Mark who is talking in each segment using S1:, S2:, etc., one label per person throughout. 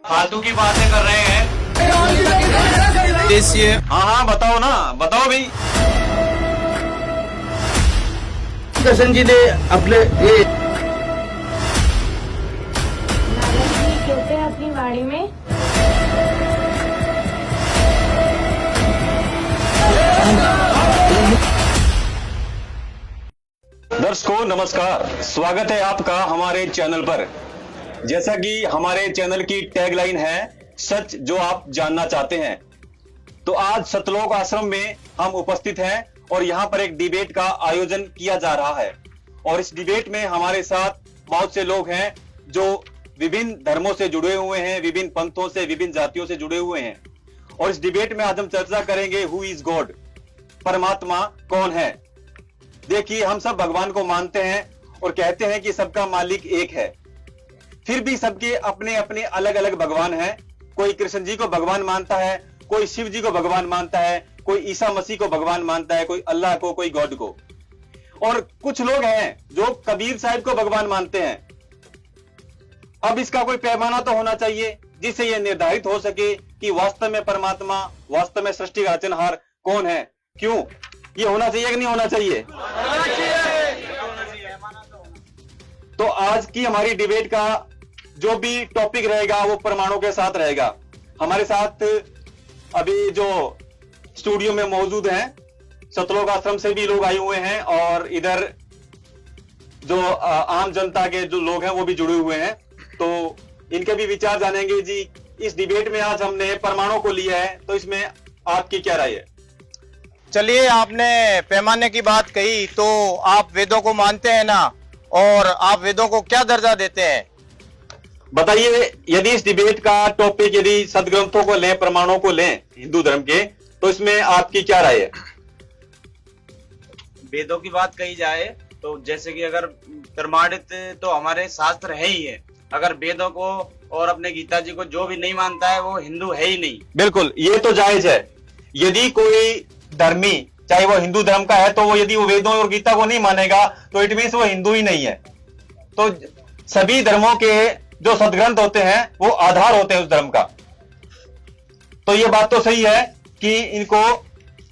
S1: फालतू की बातें कर रहे हैं। हाँ बताओ ना, बताओ भाई।
S2: कृष्ण जी ने अपने ये
S3: क्यों अपनी वाड़ी में
S1: दर्शकों नमस्कार, स्वागत है आपका हमारे चैनल पर। जैसा कि हमारे चैनल की टैगलाइन है, सच जो आप जानना चाहते हैं, तो आज सतलोक आश्रम में हम उपस्थित हैं और यहाँ पर एक डिबेट का आयोजन किया जा रहा है। और इस डिबेट में हमारे साथ बहुत से लोग हैं जो विभिन्न धर्मों से जुड़े हुए हैं, विभिन्न पंथों से, विभिन्न जातियों से जुड़े हुए हैं। और इस डिबेट में आज हम चर्चा करेंगे हु इज गॉड, परमात्मा कौन है। देखिए, हम सब भगवान को मानते हैं और कहते हैं कि सबका मालिक एक है, फिर भी सबके अपने अपने अलग अलग भगवान हैं। कोई कृष्ण जी को भगवान मानता है, कोई शिव जी को भगवान मानता है, कोई ईसा मसीह को भगवान मानता है, कोई अल्लाह को, कोई गॉड को। और कुछ लोग हैं जो कबीर साहिब को भगवान मानते हैं। अब इसका कोई पैमाना तो होना चाहिए जिससे यह निर्धारित हो सके कि वास्तव में परमात्मा, वास्तव में सृष्टि का रचनहार कौन है। क्यों ये होना चाहिए कि नहीं होना चाहिए? तो आज की हमारी डिबेट का जो भी टॉपिक रहेगा वो परमाणु के साथ रहेगा। हमारे साथ अभी जो स्टूडियो में मौजूद हैं, सतलोक आश्रम से भी लोग आए हुए हैं और इधर जो आम जनता के जो लोग हैं वो भी जुड़े हुए हैं। तो इनके भी विचार जानेंगे। जी, इस डिबेट में आज हमने परमाणु को लिया है, तो इसमें आपकी क्या राय है?
S4: चलिए, आपने पैमाने की बात कही, तो आप वेदों को मानते हैं ना, और आप वेदों को क्या दर्जा देते हैं?
S1: बताइए, यदि इस डिबेट का टॉपिक यदि सदग्रंथों को लें, प्रमाणों को लें हिंदू धर्म के, तो इसमें आपकी क्या राय है?
S5: वेदों की बात कही जाए तो जैसे कि अगर प्रमाणित तो हमारे शास्त्र है ही है। अगर वेदों को और अपने गीता जी को जो भी नहीं मानता है वो हिंदू है ही नहीं।
S1: बिल्कुल, ये तो जायज है। यदि कोई धर्मी, चाहे वो हिंदू धर्म का है, तो वो यदि वो वेदों और गीता को नहीं मानेगा तो इट मीन्स वो हिंदू ही नहीं है। तो सभी धर्मों के जो सदग्रंथ होते हैं वो आधार होते हैं उस धर्म का। तो ये बात तो सही है कि इनको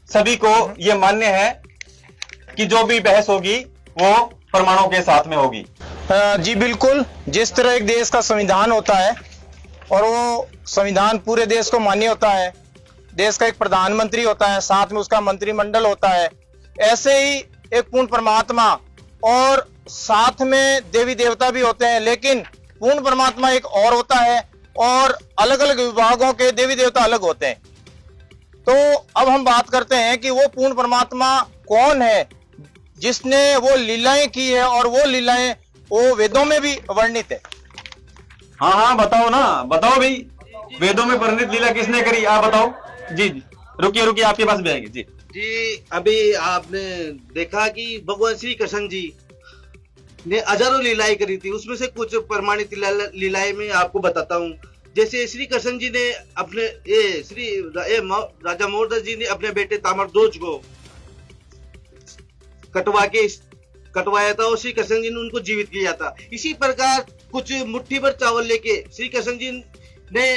S1: सभी को ये मान्य है कि जो भी बहस होगी वो परमाणु के साथ में होगी।
S4: जी बिल्कुल, जिस तरह एक देश का संविधान होता है और वो संविधान पूरे देश को मान्य होता है, देश का एक प्रधानमंत्री होता है, साथ में उसका मंत्रिमंडल होता है, ऐसे ही एक पूर्ण परमात्मा और साथ में देवी देवता भी होते हैं। लेकिन पूर्ण परमात्मा एक और होता है और अलग अलग विभागों के देवी देवता अलग होते हैं। तो अब हम बात करते हैं कि वो पूर्ण परमात्मा कौन है जिसने वो लीलाएं की है, और वो लीलाएं वो वेदों में भी वर्णित है।
S1: हाँ बताओ ना, बताओ भाई, वेदों में वर्णित लीला किसने करी, आप बताओ। जी रुकिए, आपके पास भी आएंगे।
S2: जी अभी आपने देखा कि भगवान श्री कृष्ण जी ने हजारों लीलाएं करी थी, उसमें से कुछ प्रमाणित लीलाएं मैं आपको बताता हूँ। जैसे श्री कृष्ण जी ने अपने राजा मोरदास जी ने अपने बेटे ताम्रध्वज को कटवाया था और श्री कृष्ण जी ने उनको जीवित किया था। इसी प्रकार कुछ मुट्ठी भर चावल लेके श्री कृष्ण जी ने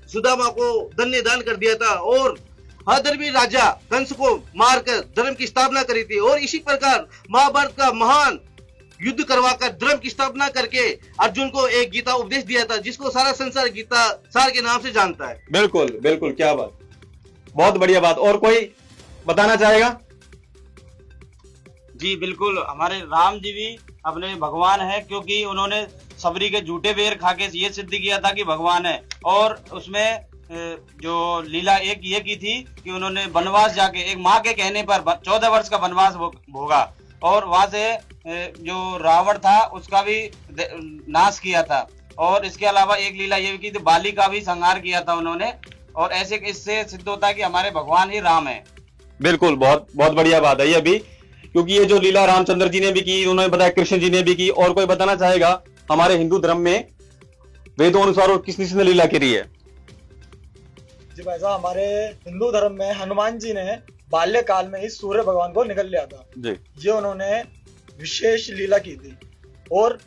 S2: सुदामा को धन्य दान कर दिया था और अधर्मी राजा कंस को मारकर धर्म की स्थापना करी थी। और इसी प्रकार महाभारत का महान युद्ध करवाकर धर्म की स्थापना करके अर्जुन को एक गीता उपदेश दिया था, जिसको सारा संसार गीता सार के नाम से जानता है।
S1: बिल्कुल बिल्कुल, क्या बात, बहुत बढ़िया बात। और कोई बताना चाहेगा?
S5: जी बिल्कुल, हमारे राम जी भी अपने भगवान है, क्योंकि उन्होंने सबरी के झूठे बेर खा के ये सिद्ध किया था कि भगवान है। और उसमें जो लीला एक ये की थी कि उन्होंने वनवास जाके एक माँ के कहने पर 14 वर्ष का वनवास भोगा और वहां से जो रावण था उसका भी नाश किया था। और इसके अलावा एक लीला ये भी की थी, बाली का भी संहार किया था उन्होंने। और ऐसे इससे सिद्ध होता है कि हमारे भगवान ही राम है।
S1: बिल्कुल, बहुत बहुत बढ़िया बात है ये भी, क्योंकि ये जो लीला रामचंद्र जी ने भी की, उन्होंने बताया कृष्ण जी ने भी की। और कोई बताना चाहेगा हमारे हिंदू धर्म में वेदों अनुसार और किस ने लीला करी है?
S6: जी भाई साहब, हमारे हिंदू धर्म में हनुमान जी ने बाल्यकाल में ही सूर्य भगवान को निकल लिया था जी। ये उन्होंने विशेष लीला की थी। और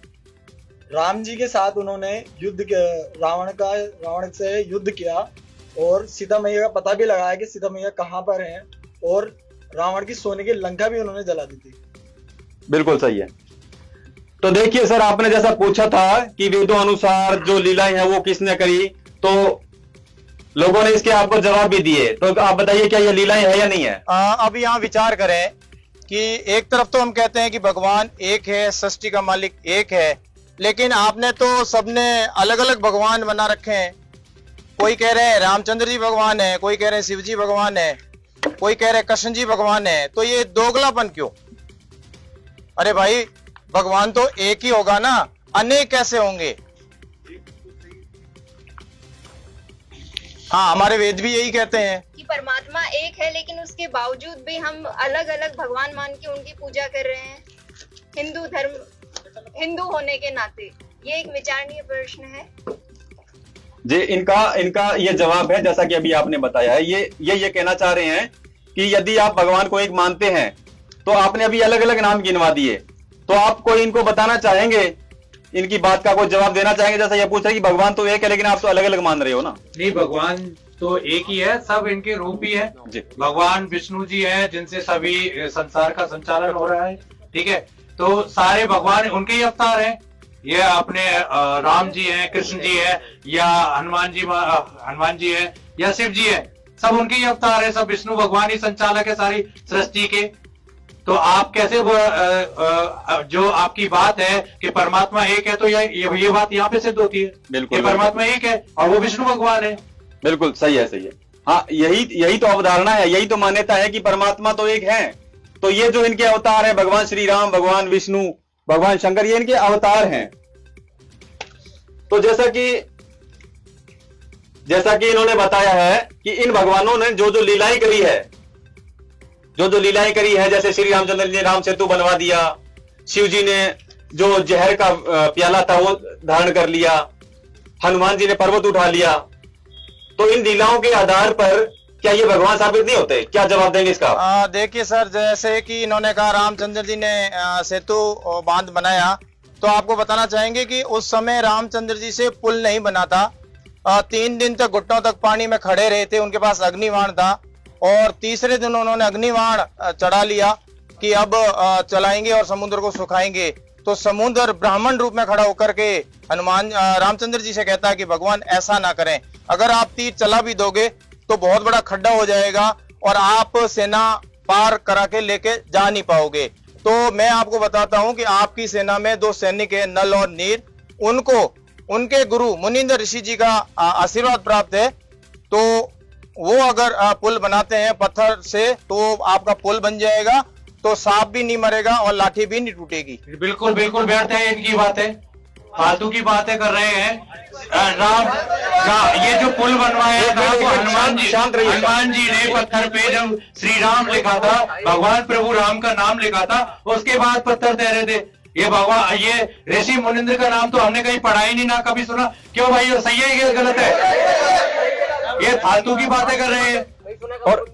S6: राम जी के साथ उन्होंने रावण से युद्ध किया और सीता मैया का पता भी लगाया कि सीता मैया कहाँ पर हैं, और रावण की सोने की लंका भी उन्होंने जला दी थी।
S1: बिल्कुल सही है। तो देखिए सर, आपने जैसा पूछा था कि वेदों अनुसार जो लीलाएं हैं वो किसने करी, तो लोगों ने इसके आपको जवाब भी दिए। तो आप बताइए क्या ये लीलाएं है या नहीं है?
S4: अब यहाँ विचार करें कि एक तरफ तो हम कहते हैं कि भगवान एक है, सृष्टि का मालिक एक है, लेकिन आपने तो सबने अलग अलग भगवान बना रखे हैं। कोई कह रहे हैं रामचंद्र जी भगवान है, कोई कह रहे हैं शिव जी भगवान है, कोई कह रहे हैं कृष्ण जी भगवान है। तो ये दोगलापन क्यों? अरे भाई, भगवान तो एक ही होगा ना, अनेक कैसे होंगे? हाँ, हमारे वेद भी यही कहते हैं
S7: कि परमात्मा एक है, लेकिन उसके बावजूद भी हम अलग अलग भगवान मान के उनकी पूजा कर रहे हैं। हिंदू होने के नाते ये एक विचारणीय प्रश्न है
S1: जी। इनका ये जवाब है, जैसा कि अभी आपने बताया है। ये कहना चाह रहे हैं कि यदि आप भगवान को एक मानते हैं तो आपने अभी अलग अलग नाम गिनवा दिए, तो आप कोई इनको बताना चाहेंगे, इनकी बात का कोई जवाब देना चाहेंगे? जैसा ये पूछ रहे हैं कि भगवान तो एक है लेकिन आप तो अलग अलग मान रहे हो ना।
S8: नहीं, भगवान तो एक ही है, सब इनके रूप ही है
S1: जी।
S8: भगवान विष्णु जी हैं जिनसे सभी संसार का संचालन हो रहा है, ठीक है। तो सारे भगवान उनके ही अवतार हैं। ये अपने राम जी हैं, कृष्ण जी है, या हनुमान जी है, या शिव जी है, सब उनके ही अवतार है। सब विष्णु भगवान ही संचालक है सारी सृष्टि के। तो आप कैसे जो आपकी बात है कि परमात्मा एक है, तो ये बात यहाँ पे सिद्ध होती है।
S1: बिल्कुल,
S8: परमात्मा एक है और वो विष्णु भगवान है।
S1: बिल्कुल सही है, सही है। हाँ, यही तो अवधारणा है, यही तो मान्यता है कि परमात्मा तो एक है। तो ये जो इनके अवतार है, भगवान श्री राम, भगवान विष्णु, भगवान शंकर, ये इनके अवतार हैं। तो जैसा कि इन्होंने बताया है कि इन भगवानों ने जो लीलाएं करी है, जो लीलाएं करी है, जैसे श्री रामचंद्र जी ने राम सेतु बनवा दिया, शिव जी ने जो जहर का प्याला था वो धारण कर लिया, हनुमान जी ने पर्वत उठा लिया। तो इन लीलाओं के आधार पर क्या ये भगवान साबित नहीं होते? क्या जवाब देंगे इसका?
S4: देखिए सर, जैसे कि इन्होंने कहा रामचंद्र जी ने सेतु बांध बनाया, तो आपको बताना चाहेंगे कि उस समय रामचंद्र जी से पुल नहीं बना था। 3 दिन तक घुटनों तक पानी में खड़े रहे थे, उनके पास अग्निबाण था, और तीसरे दिन उन्होंने अग्निबाण चढ़ा लिया कि अब चलाएंगे और समुद्र को सुखाएंगे। तो समुद्र ब्राह्मण रूप में खड़ा होकर के रामचंद्र जी से कहता है कि भगवान ऐसा ना करें, अगर आप तीर चला भी दोगे तो बहुत बड़ा खड्डा हो जाएगा और आप सेना पार करा के लेके जा नहीं पाओगे। तो मैं आपको बताता हूं कि आपकी सेना में 2 सैनिक है, नल और नीर, उनको उनके गुरु मुनींद्र ऋषि जी का आशीर्वाद प्राप्त है। तो वो अगर पुल बनाते हैं पत्थर से, तो आपका पुल बन जाएगा, तो सांप भी नहीं मरेगा और लाठी भी नहीं टूटेगी।
S8: बिल्कुल बिल्कुल व्यर्थ है इनकी बातें, फालतू की बातें कर रहे हैं। ये जो पुल बनवाया था वो हनुमान जी ने पत्थर पे जब श्री राम लिखा था, भगवान प्रभु राम का नाम लिखा था, उसके बाद पत्थर तैरे थे। ये भगवान, ये ऋषि मुनिंद्र का नाम तो हमने कहीं पढ़ा ही नहीं, ना कभी सुना। क्यों भाई, ये सही है, ये गलत है? ये फालतू की बातें कर रहे हैं।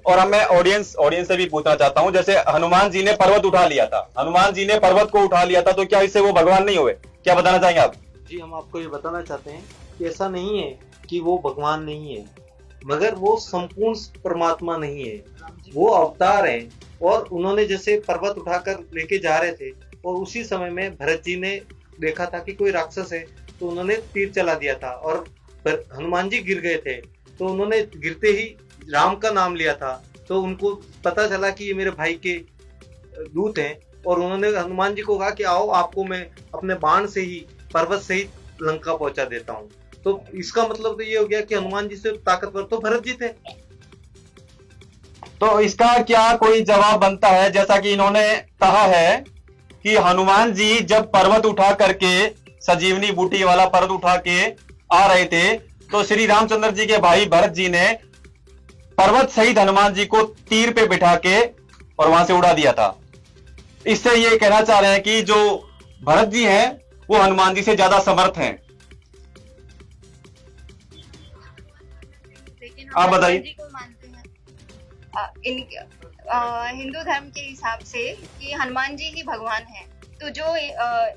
S1: और अब मैं ऑडियंस से भी पूछना चाहता हूं, जैसे हनुमान जी ने पर्वत उठा लिया था, हनुमान जी ने पर्वत को उठा लिया था, तो क्या इससे वो भगवान नहीं हुए? क्या बताना चाहेंगे आप?
S9: जी, हम आपको ये बताना चाहते हैं कि ऐसा नहीं है कि वो भगवान नहीं है, मगर वो संपूर्ण परमात्मा नहीं है, वो अवतार हैं। और उन्होंने जैसे पर्वत उठाकर लेके जा रहे थे, और उसी समय में भरत जी ने देखा था कि कोई राक्षस है, तो उन्होंने तीर चला दिया था, और हनुमान जी गिर गए थे, तो उन्होंने गिरते ही राम का नाम लिया था। तो उनको पता चला कि ये मेरे भाई के दूत हैं, और उन्होंने हनुमान जी को कहा कि आओ, आपको मैं अपने बाण से ही, पर्वत से ही लंका पहुंचा देता हूं। तो इसका मतलब तो ये हो गया कि हनुमान जी से ताकतवर तो भरत जी थे।
S1: तो इसका क्या कोई जवाब बनता है? जैसा कि इन्होंने कहा है कि हनुमान जी जब पर्वत उठा करके, संजीवनी बूटी वाला पर्वत उठा के आ रहे थे, तो श्री रामचंद्र जी के भाई भरत जी ने पर्वत सहित हनुमान जी को तीर पे बिठा के और वहां से उड़ा दिया था। इससे ये कहना चाह रहे हैं कि जो भरत जी हैं वो हनुमान जी से ज्यादा समर्थ हैं।
S7: लेकिन
S1: आप बताइए।
S7: जी को मानते हैं हिंदू धर्म के हिसाब से कि हनुमान जी ही भगवान हैं। तो जो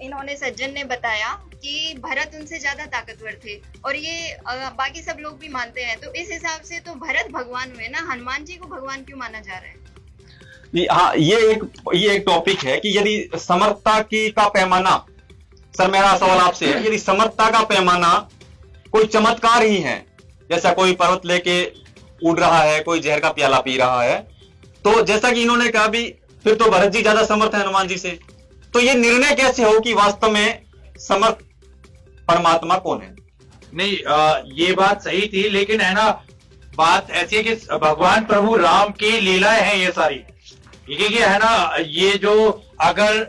S7: इन्होंने सज्जन ने बताया कि भरत उनसे ज्यादा ताकतवर थे, और ये बाकी सब लोग भी मानते हैं। तो इस हिसाब से तो भरत भगवान हुए ना, हनुमान जी को भगवान क्यों माना जा रहा है?
S1: हाँ, ये एक टॉपिक है कि यदि समर्थता की का पैमाना, सर मेरा सवाल आपसे है, यदि समर्थता का पैमाना कोई चमत्कार ही है, जैसा कोई पर्वत लेके उड़ रहा है, कोई जहर का प्याला पी रहा है, तो जैसा कि इन्होंने कहा भी फिर तो भरत जी ज्यादा समर्थ है हनुमान जी से, तो ये निर्णय कैसे हो कि वास्तव में समर्थ परमात्मा कौन है?
S8: नहीं, ये बात सही थी, लेकिन है ना, बात ऐसी है कि भगवान प्रभु राम की लीलाएं हैं ये सारी। ये है ना, ये जो अगर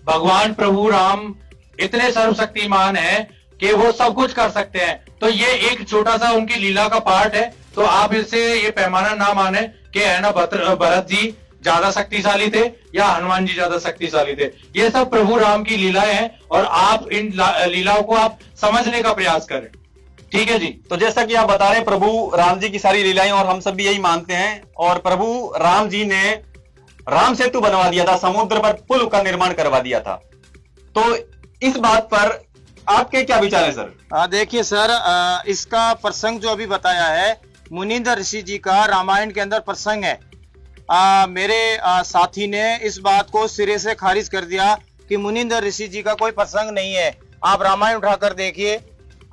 S8: भगवान प्रभु राम इतने सर्वशक्तिमान है कि वो सब कुछ कर सकते हैं, तो ये एक छोटा सा उनकी लीला का पार्ट है। तो आप इससे ये पैमाना ना माने कि है ना भरत जी ज्यादा शक्तिशाली थे या हनुमान जी ज्यादा शक्तिशाली थे। ये सब प्रभु राम की लीलाएं हैं, और आप इन लीलाओं को आप समझने का प्रयास करें। ठीक है जी।
S1: तो जैसा कि आप बता रहे हैं प्रभु राम जी की सारी लीलाएं, और हम सब भी यही मानते हैं, और प्रभु राम जी ने राम सेतु बनवा दिया था, समुद्र पर पुल का निर्माण करवा दिया था। तो इस बात पर आपके क्या विचार है सर?
S4: देखिए सर, इसका प्रसंग जो अभी बताया है, मुनींद्र ऋषि जी का रामायण के अंदर प्रसंग है। मेरे साथी ने इस बात को सिरे से खारिज कर दिया कि मुनींद्र ऋषि जी का कोई प्रसंग नहीं है। आप रामायण उठाकर देखिए,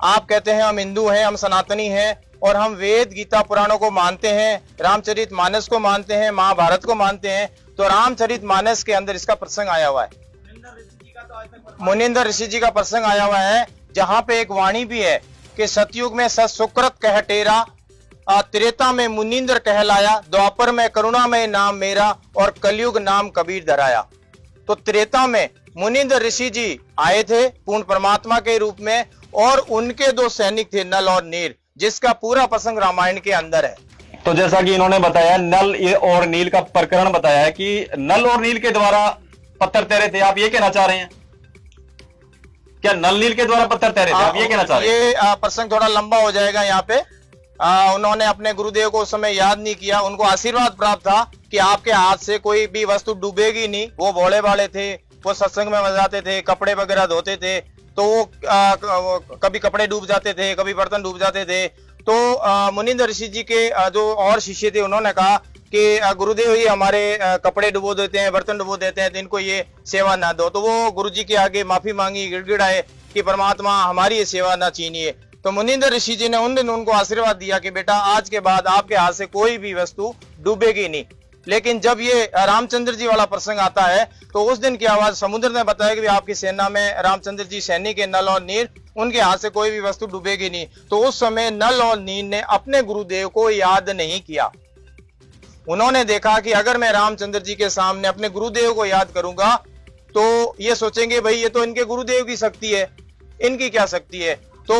S4: आप कहते हैं हम हिंदू हैं, हम सनातनी हैं, और हम वेद गीता पुराणों को मानते हैं, रामचरित मानस को मानते हैं, महाभारत को मानते हैं। तो रामचरित मानस के अंदर इसका प्रसंग आया हुआ है, मुनींद्र ऋषि जी का प्रसंग आया हुआ है, जहां पे एक वाणी भी है कि सतयुग में सत्सुकृत कह टेरा, त्रेता में मुनींद्र कहलाया, द्वापर में करुणामय नाम मेरा, और कलयुग नाम कबीर धराया। तो त्रेता में मुनींद्र ऋषि जी आए थे पूर्ण परमात्मा के रूप में, और उनके दो सैनिक थे नल और नील, जिसका पूरा प्रसंग रामायण के अंदर है।
S1: तो जैसा कि इन्होंने बताया, नल और नील का प्रकरण बताया है कि नल और नील के द्वारा पत्थर तैरे थे। आप ये कहना चाह रहे हैं क्या नल नील के द्वारा पत्थर तैरे थे? आप ये कहना चाह रहे हैं?
S4: ये प्रसंग थोड़ा लंबा हो जाएगा यहाँ पे। उन्होंने अपने गुरुदेव को उस समय याद नहीं किया, उनको आशीर्वाद प्राप्त था कि आपके हाथ से कोई भी वस्तु डूबेगी नहीं। वो भोले भाले थे, वो सत्संग में जाते थे, कपड़े वगैरह धोते थे, तो वो कभी कपड़े डूब जाते थे, कभी बर्तन डूब जाते थे। तो मुनींद्र ऋषि जी के जो और शिष्य थे, उन्होंने कहा कि गुरुदेव ये हमारे कपड़े डुबो देते हैं, बर्तन डुबो देते हैं, तो इनको ये सेवा ना दो। तो वो गुरु जी के आगे माफी मांगी, गिड़गिड़ाए कि परमात्मा हमारी ये सेवा ना छीनिए। तो मुनींद्र ऋषि जी ने उन दिन उनको आशीर्वाद दिया कि बेटा आज के बाद आपके हाथ से कोई भी वस्तु डूबेगी नहीं। लेकिन जब ये रामचंद्र जी वाला प्रसंग आता है, तो उस दिन की आवाज समुद्र ने बताया कि आपकी सेना में रामचंद्र जी सैनिक है, नल और नील, उनके हाथ से कोई भी वस्तु डूबेगी नहीं। तो उस समय नल और नील ने अपने गुरुदेव को याद नहीं किया। उन्होंने देखा कि अगर मैं रामचंद्र जी के सामने अपने गुरुदेव को याद करूंगा तो ये सोचेंगे भाई ये तो इनके गुरुदेव की शक्ति है, इनकी क्या शक्ति है। तो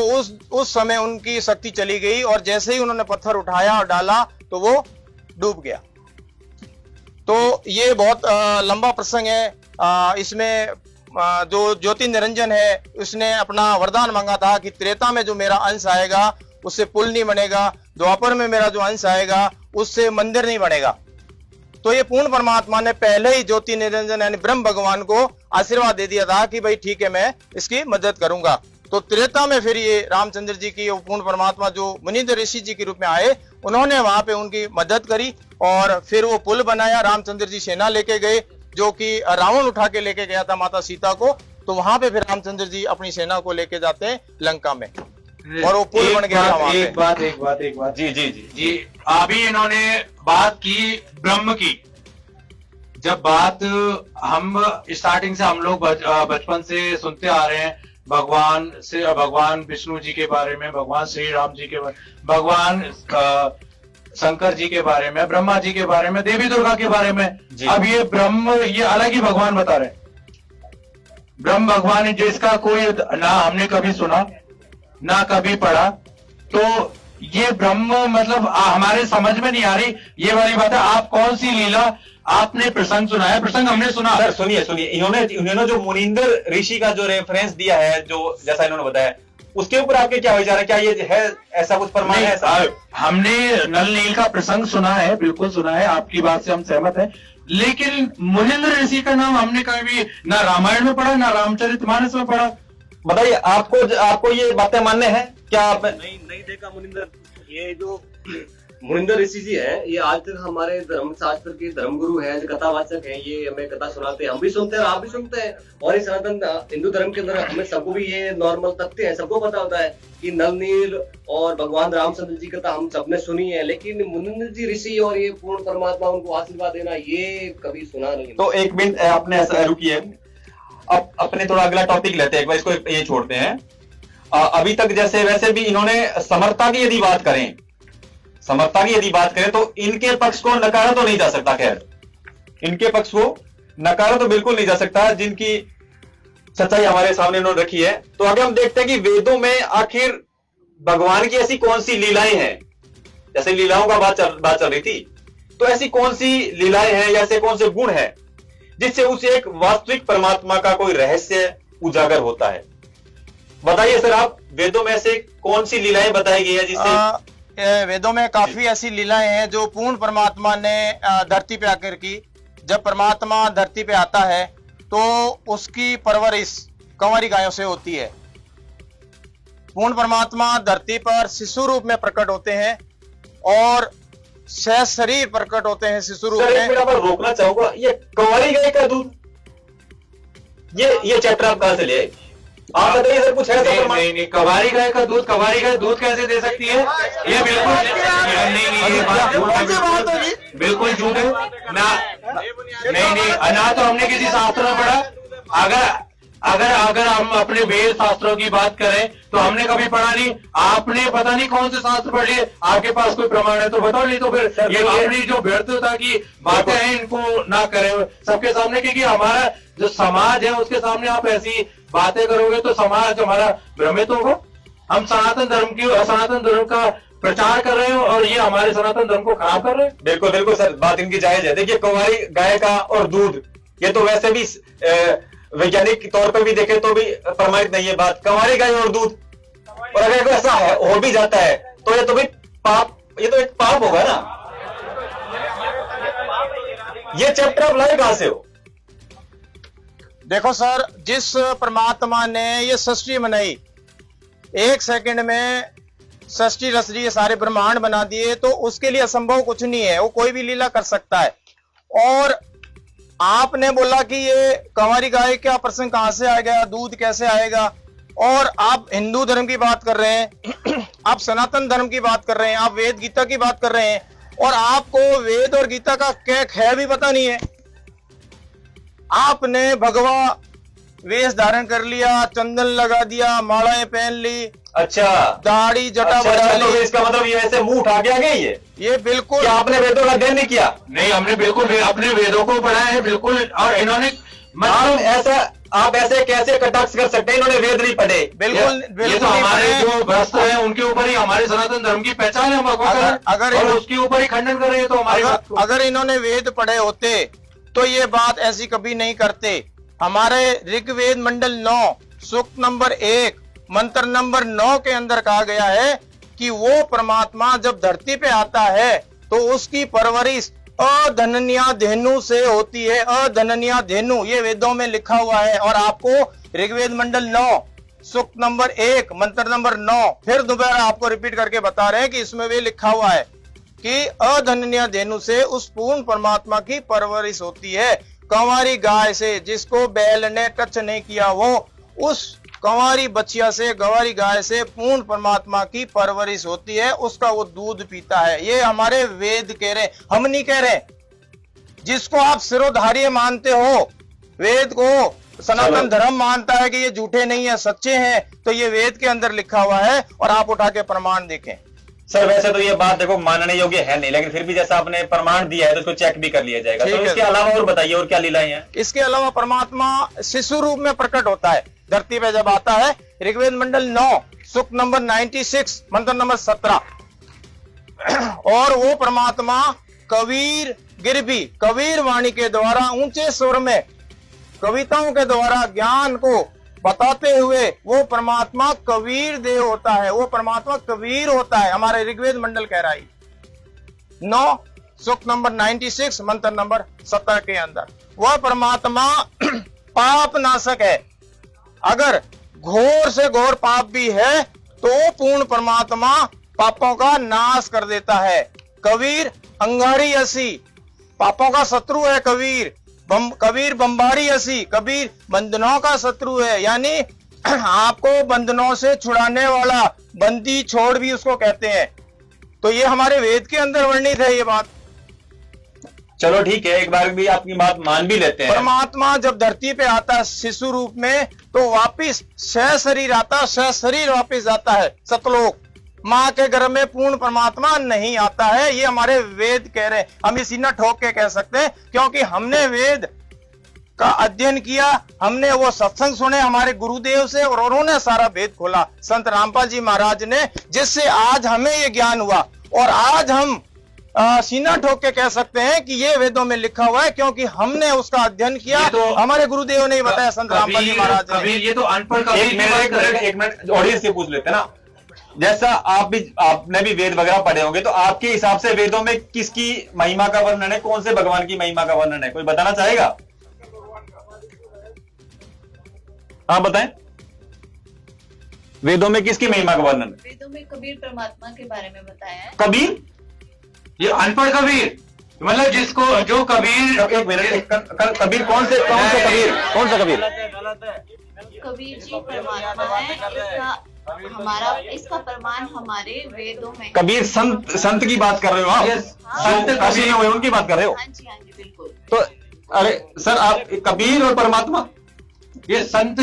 S4: उस समय उनकी शक्ति चली गई, और जैसे ही उन्होंने पत्थर उठाया और डाला तो वो डूब गया। तो ये बहुत लंबा प्रसंग है। इसमें जो ज्योति निरंजन है, उसने अपना वरदान मांगा था कि त्रेता में जो मेरा अंश आएगा उससे पुल नहीं बनेगा, द्वापर में मेरा जो अंश आएगा उससे मंदिर नहीं बनेगा। तो ये पूर्ण परमात्मा ने पहले ही ज्योति निरंजन यानी ब्रह्म भगवान को आशीर्वाद दे दिया था कि भाई ठीक है, मैं इसकी मदद करूंगा। तो त्रेता में फिर ये रामचंद्र जी की पूर्ण परमात्मा जो मुनींद्र ऋषि जी के रूप में आए, उन्होंने वहां पे उनकी मदद करी, और फिर वो पुल बनाया। रामचंद्र जी सेना लेके गए, जो कि रावण उठा के लेके गया था माता सीता को। तो वहां पे फिर रामचंद्र जी अपनी सेना को लेके जाते हैं लंका में, और वो पुल बन गया था वहां पे।
S8: एक बात
S1: जी जी जी
S8: जी, अभी इन्होंने बात की ब्रह्म की। जब बात हम स्टार्टिंग से हम लोग बचपन से सुनते आ रहे हैं, भगवान विष्णु जी के बारे में, भगवान श्री राम जी के बारे में, भगवान शंकर जी के बारे में, ब्रह्मा जी के बारे में, देवी दुर्गा के बारे में। अब ये ब्रह्म, ये अलग ही भगवान बता रहे हैं। ब्रह्म भगवान जिसका कोई ना हमने कभी सुना ना कभी पढ़ा, तो ये ब्रह्म मतलब हमारे समझ में नहीं आ रही ये वाली बात है। आप कौन सी लीला, आपने प्रसंग सुना है? प्रसंग हमने सुना।
S1: सर सुनिए, इन्होंने जो मुनींद्र ऋषि का जो रेफरेंस दिया है, जो जैसा इन्होंने बताया, उसके ऊपर आपके क्या विचार है? क्या ये है ऐसा कुछ प्रमाण है?
S8: हमने नल नील का प्रसंग सुना है, बिल्कुल सुना है, आपकी बात से हम सहमत हैं। लेकिन मुनींद्र ऋषि का नाम हमने कभी ना रामायण में पढ़ा ना रामचरितमानस में पढ़ा।
S1: बताइए, आपको ये बातें मान्य है क्या? आप
S10: नहीं देखा मुनिंदर, ये जो मुनिंदर ऋषि जी हैं, ये आज तक हमारे धर्म शास्त्र के धर्मगुरु हैं, कथावाचक हैं, ये हमें कथा सुनाते हैं, हम भी सुनते हैं और आप भी सुनते हैं। और ये सनातन हिंदू धर्म के अंदर हमें सबको भी ये नॉर्मल तथ्य है, सबको पता होता है कि नल नील और भगवान रामचंद्र जी कथा हम सबने सुनी है, लेकिन मुनिंदर जी ऋषि और ये पूर्ण परमात्मा उनको आशीर्वाद देना ये कभी सुना नहीं।
S1: तो एक मिनट आपने ऐसा रुकिए, अब अपने थोड़ा अगला टॉपिक लेते हैं, एक बार इसको ये छोड़ते हैं। अभी तक जैसे वैसे भी इन्होंने समर्था की यदि बात करें तो इनके पक्ष को नकारा तो नहीं जा सकता। खैर, इनके पक्ष को नकारा तो बिल्कुल नहीं जा सकता, जिनकी सच्चाई हमारे सामने इन्होंने रखी है। तो आगे हम देखते हैं कि वेदों में आखिर भगवान की ऐसी कौन सी लीलाएं हैं। जैसे लीलाओं का बात चल रही थी, तो ऐसी कौन सी लीलाएं हैं या ऐसे कौन से गुण हैं जिससे उसे एक वास्तविक परमात्मा का कोई रहस्य उजागर होता है। बताइए सर, आप वेदों में से कौन सी लीलाएं बताई गई है जिससे?
S4: वेदों में काफी ऐसी लीलाएं हैं जो पूर्ण परमात्मा ने धरती पे आकर की। जब परमात्मा धरती पे आता है तो उसकी परवरिश कंवारी गायों से होती है। पूर्ण परमात्मा धरती पर शिशु रूप में प्रकट होते हैं और सहज शरीर प्रकट होते हैं शिशु रूप में।
S1: रोकना चाहूंगा, ये कंवारी गाय का दूध, ये चैप्टर आप कहां से ले आए? आप बताइए सर, कुछ है?
S8: नहीं, कवारी गाय का दूध कैसे दे सकती है? ये बिल्कुल बिल्कुल झूठ है ना। नहीं, ना तो हमने किसी शास्त्र में पढ़ा। अगर हम अपने वेद शास्त्रों की बात करें तो हमने कभी पढ़ा नहीं। आपने पता नहीं कौन से शास्त्र पढ़ लिए, आपके पास कोई प्रमाण है तो बताओ, नहीं तो फिर ये अपनी जो व्यर्थता की बातें हैं इनको ना करें सबके सामने, क्योंकि हमारा जो समाज है उसके सामने आप ऐसी बातें करोगे तो समाज हमारा भ्रमित होगा। हम सनातन धर्म का प्रचार कर रहे हो और ये हमारे सनातन धर्म को खराब कर रहे हैं।
S1: बिल्कुल सर, बात इनकी जायज है। देखिए, कंवारी गाय का और दूध, ये तो वैसे भी वैज्ञानिक तौर पर भी देखें तो भी प्रमाणित नहीं है बात। कंवारी गाय और दूध, और अगर ऐसा है हो भी जाता है तो ये तो भी पाप, ये तो एक पाप होगा ना। ये चैप्टर आप लाए कहां से हो?
S4: देखो सर, जिस परमात्मा ने ये सृष्टि बनाई, 1 सेकंड में सृष्टि रच दी, सारे ब्रह्मांड बना दिए, तो उसके लिए असंभव कुछ नहीं है, वो कोई भी लीला कर सकता है। और आपने बोला कि ये कंवारी गाय का प्रसंग कहां से आ गया, दूध कैसे आएगा, और आप हिंदू धर्म की बात कर रहे हैं, आप सनातन धर्म की बात कर रहे हैं, आप वेद गीता की बात कर रहे हैं, और आपको वेद और गीता का क्या है भी पता नहीं है। आपने भगवा वेश धारण कर लिया, चंदन लगा दिया, मालाएं पहन ली,
S1: अच्छा,
S4: दाढ़ी जटा बढ़ा ली।
S1: तो इसका मतलब ये ऐसे मुंह उठा के आ गए ये
S4: बिल्कुल।
S1: क्या आपने वेदों का अध्ययन नहीं किया?
S8: नहीं, हमने बिल्कुल अपने वेदों को पढ़ा है बिल्कुल। और इन्होंने
S1: आप ऐसे कैसे कटाक्ष कर सकते हैं? इन्होंने वेद नहीं पढ़े।
S4: बिल्कुल
S8: ये तो हमारे जो भ्रष्ट हैं उनके ऊपर ही हमारे सनातन धर्म की पहचान है। अगर उसके ऊपर ही खंडन कर रहे हैं तो हमारी
S4: अगर इन्होंने वेद पढ़े होते तो ये बात ऐसी कभी नहीं करते। हमारे ऋग्वेद मंडल 9 सूक्त नंबर 1 मंत्र नंबर 9 के अंदर कहा गया है कि वो परमात्मा जब धरती पे आता है तो उसकी परवरिश अधनन्या धेनु से होती है। अधनन्या धेनु, ये वेदों में लिखा हुआ है। और आपको ऋग्वेद मंडल 9 सूक्त नंबर 1 मंत्र नंबर 9 फिर दोबारा आपको रिपीट करके बता रहे हैं कि इसमें भी लिखा हुआ है कि अधनन्या धेनु से उस पूर्ण परमात्मा की परवरिश होती है। कंवारी गाय से, जिसको बैल ने टच नहीं किया, वो उस कंवारी बच्चिया से, गंवारी गाय से पूर्ण परमात्मा की परवरिश होती है, उसका वो दूध पीता है। ये हमारे वेद कह रहे, हम नहीं कह रहे। जिसको आप सिरोधार्य मानते हो, वेद को सनातन धर्म मानता है कि ये झूठे नहीं है, सच्चे हैं, तो ये वेद के अंदर लिखा हुआ है और आप उठा के प्रमाण देखें।
S1: सर, वैसे तो ये बात देखो मानने योग्य है नहीं, लेकिन फिर भी जैसा आपने प्रमाण दिया है तो उसको चेक भी कर लिया जाएगा। तो इसके अलावा और बताइए, और क्या लीलाएं हैं?
S4: इसके अलावा परमात्मा शिशु रूप में प्रकट होता है धरती पे जब आता है। ऋग्वेद मंडल 9 सूक्त नंबर 96 मंत्र नंबर 17। और वो परमात्मा कबीर गिरवी, कबीर वाणी के द्वारा ऊंचे स्वर में कविताओं के द्वारा ज्ञान को बताते हुए वो परमात्मा कबीर देव होता है। वो परमात्मा कबीर होता है, हमारे ऋग्वेद मंडल कह रहा है 9 सूक्त नंबर 96 मंत्र नंबर 17 के अंदर। वह परमात्मा पाप नाशक है। अगर घोर से घोर पाप भी है तो पूर्ण परमात्मा पापों का नाश कर देता है। कबीर अंगारी असी, पापों का शत्रु है कबीर। कबीर बम्बारी असी, कबीर बंधनों का शत्रु है, यानी आपको बंधनों से छुड़ाने वाला, बंदी छोड़ भी उसको कहते हैं। तो ये हमारे वेद के अंदर वर्णित है ये बात।
S1: चलो ठीक है, एक बार भी आपकी बात मान भी लेते हैं।
S4: परमात्मा जब धरती पे आता है शिशु रूप में, तो वापिस शरीर आता है, शरीर वापिस जाता है सतलोक। माँ के गर्भ में पूर्ण परमात्मा नहीं आता है, ये हमारे वेद कह रहे हैं। हम इसी न ठोक के कह सकते हैं, क्योंकि हमने वेद का अध्ययन किया, हमने वो सत्संग सुने हमारे गुरुदेव से, और उन्होंने सारा वेद खोला संत रामपाल जी महाराज ने, जिससे आज हमें ये ज्ञान हुआ। और आज हम सीना ठोक के कह सकते हैं कि ये वेदों में लिखा हुआ है, क्योंकि हमने उसका अध्ययन किया, तो हमारे गुरुदेव ने बताया, संत रामपाल जी महाराज ने।
S8: ये तो अनपढ़
S1: एक मिनट ऑडियंस से पूछ लेते हैं ना, जैसा आपने भी वेद वगैरह पढ़े होंगे, तो आपके हिसाब से वेदों में किसकी महिमा का वर्णन है, कौन से भगवान की महिमा का वर्णन है, कोई बताना चाहेगा? हाँ बताएं, वेदों में किसकी महिमा का वर्णन है?
S11: वेदों में कबीर परमात्मा के बारे में बताया है।
S1: कबीर?
S8: ये अनपढ़ कबीर, मतलब जिसको जो कबीर,
S1: एक मिनट, कबीर कौन से कबीर, कौन सा कबीर?
S11: कबीर जी परमात्मा है, इसका प्रमाण हमारे वेदों में।
S1: कबीर संत की बात कर रहे हो आप? संत कबीर हुए उनकी बात कर रहे हो?
S11: हाँ जी बिल्कुल।
S1: तो अरे सर, आप कबीर और परमात्मा,
S8: ये संत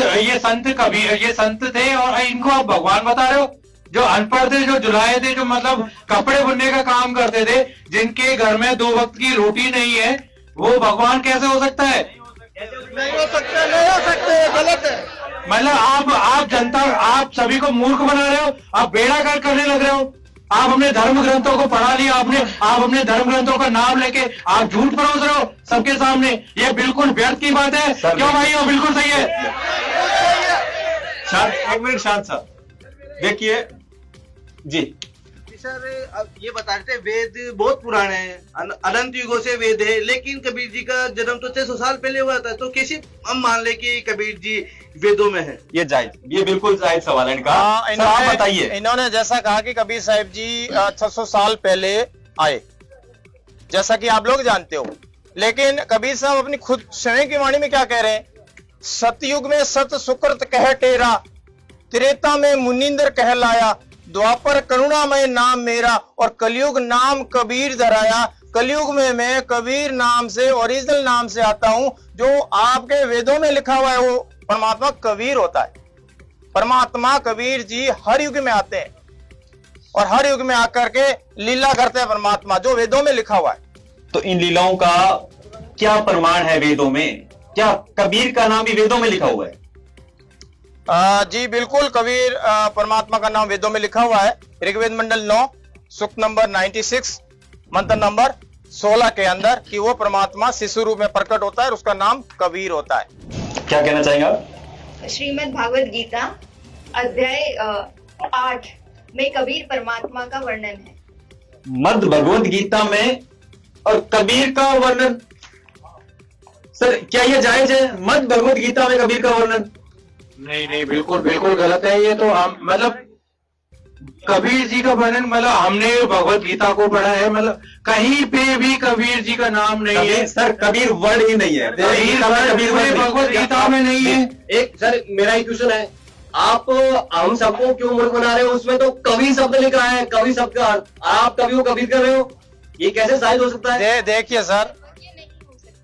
S8: कबीर, ये संत थे और इनको आप भगवान बता रहे हो? जो अनपढ़ थे, जो जुलाए थे, जो मतलब कपड़े बुनने का काम करते थे, जिनके घर में 2 वक्त की रोटी नहीं है, वो भगवान कैसे हो सकता है?
S2: नहीं हो सकते, गलत है।
S8: मतलब आप जनता, आप सभी को मूर्ख बना रहे हो, आप बेड़ा गर्क करने लग रहे हो। आप अपने धर्म ग्रंथों को पढ़ा लिया आपने, आप अपने धर्म ग्रंथों का नाम लेके आप झूठ परोस रहे हो सबके सामने। ये बिल्कुल व्यर्थ की बात है। क्यों भाइयों? बिल्कुल सही है।
S1: शांत, एक मिनट शांत साहब, देखिए जी
S2: सर, अब ये बता रहे थे वेद बहुत पुराने हैं, अनंत युगों से वेद है, लेकिन कबीर जी का जन्म तो 600 साल पहले हुआ था, तो कैसे हम मान ले कि कबीर जी वेदों में है?
S1: ये जायज, ये बिल्कुल जायज सवाल है इनका। आप बताइए।
S4: इन्होंने जैसा कहा कि कबीर साहिब जी 600 साल पहले आए, जैसा कि आप लोग जानते हो, लेकिन कबीर साहब अपनी खुद स्वयं की वाणी में क्या कह रहे हैं? सतयुग में सत सुकृत कह टेरा, त्रेता में मुनिंदर कहलाया, द्वापर करुणामय नाम मेरा, और कलयुग नाम कबीर धराया। कलयुग में मैं कबीर नाम से, ओरिजिनल नाम से आता हूं। जो आपके वेदों में लिखा हुआ है वो परमात्मा कबीर होता है। परमात्मा कबीर जी हर युग में आते हैं, और हर युग में आकर के लीला करते हैं परमात्मा, जो वेदों में लिखा हुआ है।
S1: तो इन लीलाओं का क्या प्रमाण है वेदों में? क्या कबीर का नाम भी वेदों में लिखा हुआ है?
S4: जी बिल्कुल, कबीर परमात्मा का नाम वेदों में लिखा हुआ है। ऋग्वेद मंडल 9 सूक्त नंबर 96 मंत्र नंबर 16 के अंदर, कि वो परमात्मा शिशु रूप में प्रकट होता है और उसका नाम कबीर होता है।
S1: क्या कहना चाहेंगे आप?
S7: श्रीमद् भागवत गीता अध्याय 8 में कबीर परमात्मा का वर्णन है।
S1: मध्य भगवत गीता में और कबीर का वर्णन, सर क्या यह जायज है? मध्य भगवत गीता में कबीर का वर्णन?
S8: नहीं, बिल्कुल गलत है ये तो। हम मतलब कबीर जी का वर्णन, मतलब हमने भगवत गीता को पढ़ा है, मतलब कहीं पे भी कबीर जी का नाम नहीं है
S1: सर। कबीर वर्ड ही नहीं है,
S8: कबीर भगवत गीता में नहीं है।
S10: एक सर, मेरा एक क्वेश्चन है, आप हम सबको क्यों मूर्ख बना रहे हो? उसमें तो कवि शब्द लिखा है, कवि शब्द का अर्थ आप कवि को कबीर कर रहे हो, ये कैसे साबित हो सकता है?
S4: देखिए सर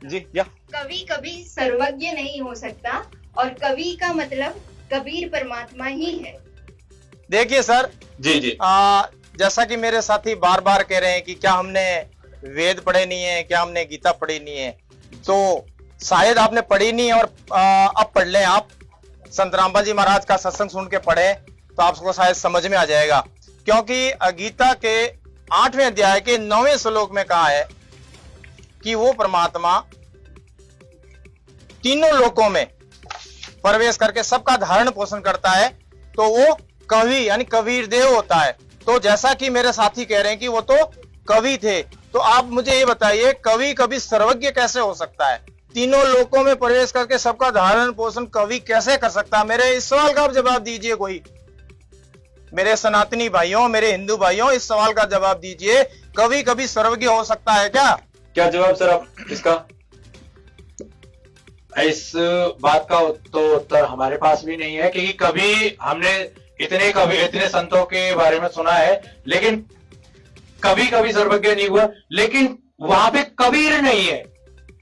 S1: जी, या
S7: कवि कभी सर्वज्ञ नहीं हो सकता, और कवि का मतलब कबीर परमात्मा ही है।
S4: देखिए सर
S1: जी,
S4: जैसा कि मेरे साथी बार बार कह रहे हैं कि क्या हमने वेद पढ़े नहीं है, क्या हमने गीता पढ़ी नहीं है, तो शायद आपने पढ़ी नहीं है, और अब पढ़ लें आप। संत रामपाल जी महाराज का सत्संग सुन के पढ़े तो आपको शायद समझ में आ जाएगा, क्योंकि गीता के 8वें अध्याय के 9वें श्लोक में कहा है कि वो परमात्मा तीनों लोकों में प्रवेश करके सबका धारण पोषण करता है, तो वो कवि यानी कबीर देव होता है। तो जैसा कि मेरे साथी कह रहे हैं कि वो तो कवि थे, तो आप मुझे ये बताइए कवि कभी सर्वज्ञ कैसे हो सकता है? तीनों लोकों में प्रवेश करके सबका धारण पोषण कवि कैसे कर सकता है? मेरे इस सवाल का आप जवाब दीजिए कोई। मेरे सनातनी भाइयों, मेरे हिंदू भाइयों, इस सवाल का जवाब दीजिए, कवि कभी सर्वज्ञ हो सकता है क्या?
S1: क्या जवाब सर आप इसका?
S8: इस बात का तो उत्तर हमारे पास भी नहीं है, क्योंकि कभी हमने इतने संतों के बारे में सुना है, लेकिन कभी सर्वज्ञ नहीं हुआ। लेकिन वहां पे कबीर नहीं है।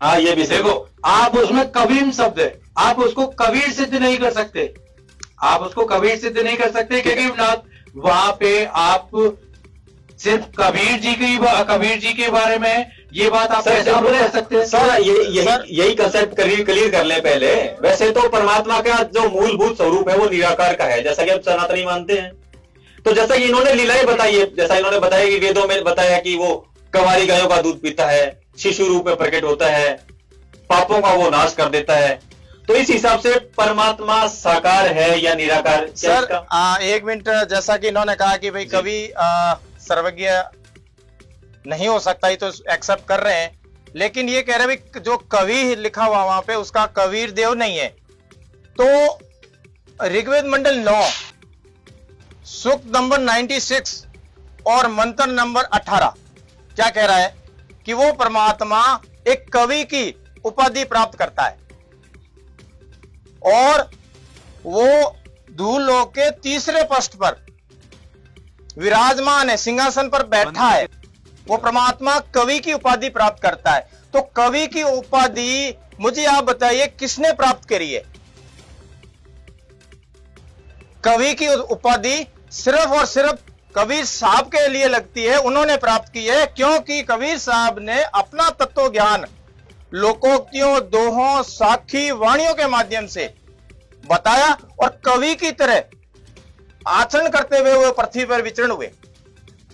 S1: हाँ, ये भी
S8: देखो, आप उसमें कबीर शब्द है, आप उसको कबीर सिद्ध नहीं कर सकते, आप उसको कबीर सिद्ध नहीं कर सकते, क्योंकि वहां पे आप सिर्फ कबीर जी के बारे में ये बात आप कैसे बोल सकते हैं?
S1: सर यही कंसेप्ट क्लियर कर ले पहले। वैसे तो परमात्मा का जो मूलभूत स्वरूप है वो निराकार का है, जैसा कि हम सनातनी मानते हैं। तो जैसा कि इन्होंने लीलाएं बताई है, जैसा इन्होंने बताया कि वेदों में बताया कि वो कंवारी गायों का दूध पीता है, शिशु रूप में प्रकट होता है, पापों का वो नाश कर देता है। तो इस हिसाब से परमात्मा साकार है या निराकार?
S4: सर एक मिनट, जैसा कि इन्होंने कहा कि भाई कभी सर्वज्ञ नहीं हो सकता, ही तो एक्सेप्ट कर रहे हैं, लेकिन ये कह रहे हैं जो कवि लिखा हुआ वहां पे उसका कबीर देव नहीं है। तो ऋग्वेद मंडल 9 सूक्त नंबर 96 और मंत्र नंबर 18 क्या कह रहा है कि वो परमात्मा एक कवि की उपाधि प्राप्त करता है और वो धूलोक के तीसरे पृष्ठ पर विराजमान है, सिंहासन पर बैठा है। वो परमात्मा कवि की उपाधि प्राप्त करता है। तो कवि की उपाधि मुझे आप बताइए किसने प्राप्त करी है? कवि की उपाधि सिर्फ और सिर्फ कबीर साहब के लिए लगती है, उन्होंने प्राप्त की है, क्योंकि कबीर साहब ने अपना तत्व ज्ञान लोकोक्तियों, दोहों, साखी वाणियों के माध्यम से बताया और कवि की तरह आचरण करते हुए वो पृथ्वी पर विचरण हुए,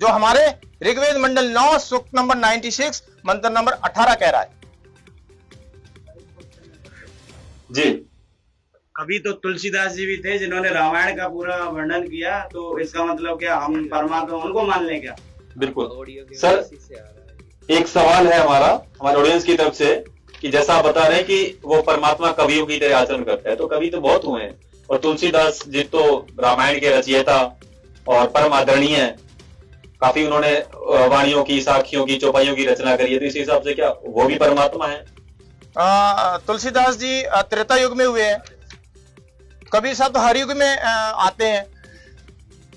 S4: जो हमारे ऋग्वेद मंडल 9 सूक्त नंबर 96 मंत्र नंबर 18 कह रहा है।
S1: जी,
S5: कभी तो तुलसीदास जी भी थे जिन्होंने रामायण का पूरा वर्णन किया, तो इसका मतलब क्या हम परमात्मा उनको मान लें क्या?
S1: बिल्कुल सर, एक सवाल है हमारे ऑडियंस की तरफ से कि जैसा आप बता रहे हैं कि वो परमात्मा कवियों की तरह आचरण करता है, तो कवि तो बहुत हुए हैं और तुलसीदास जी तो रामायण के रचयिता और परम आदरणीय है, काफी उन्होंने वाणियों की, साखियों की, चौपाइयों की रचना करी है। तो इस हिसाब से क्या वो भी परमात्मा है?
S4: तुलसीदास जी त्रेता युग में हुए हैं, कबीर साहब तो हर युग में आते हैं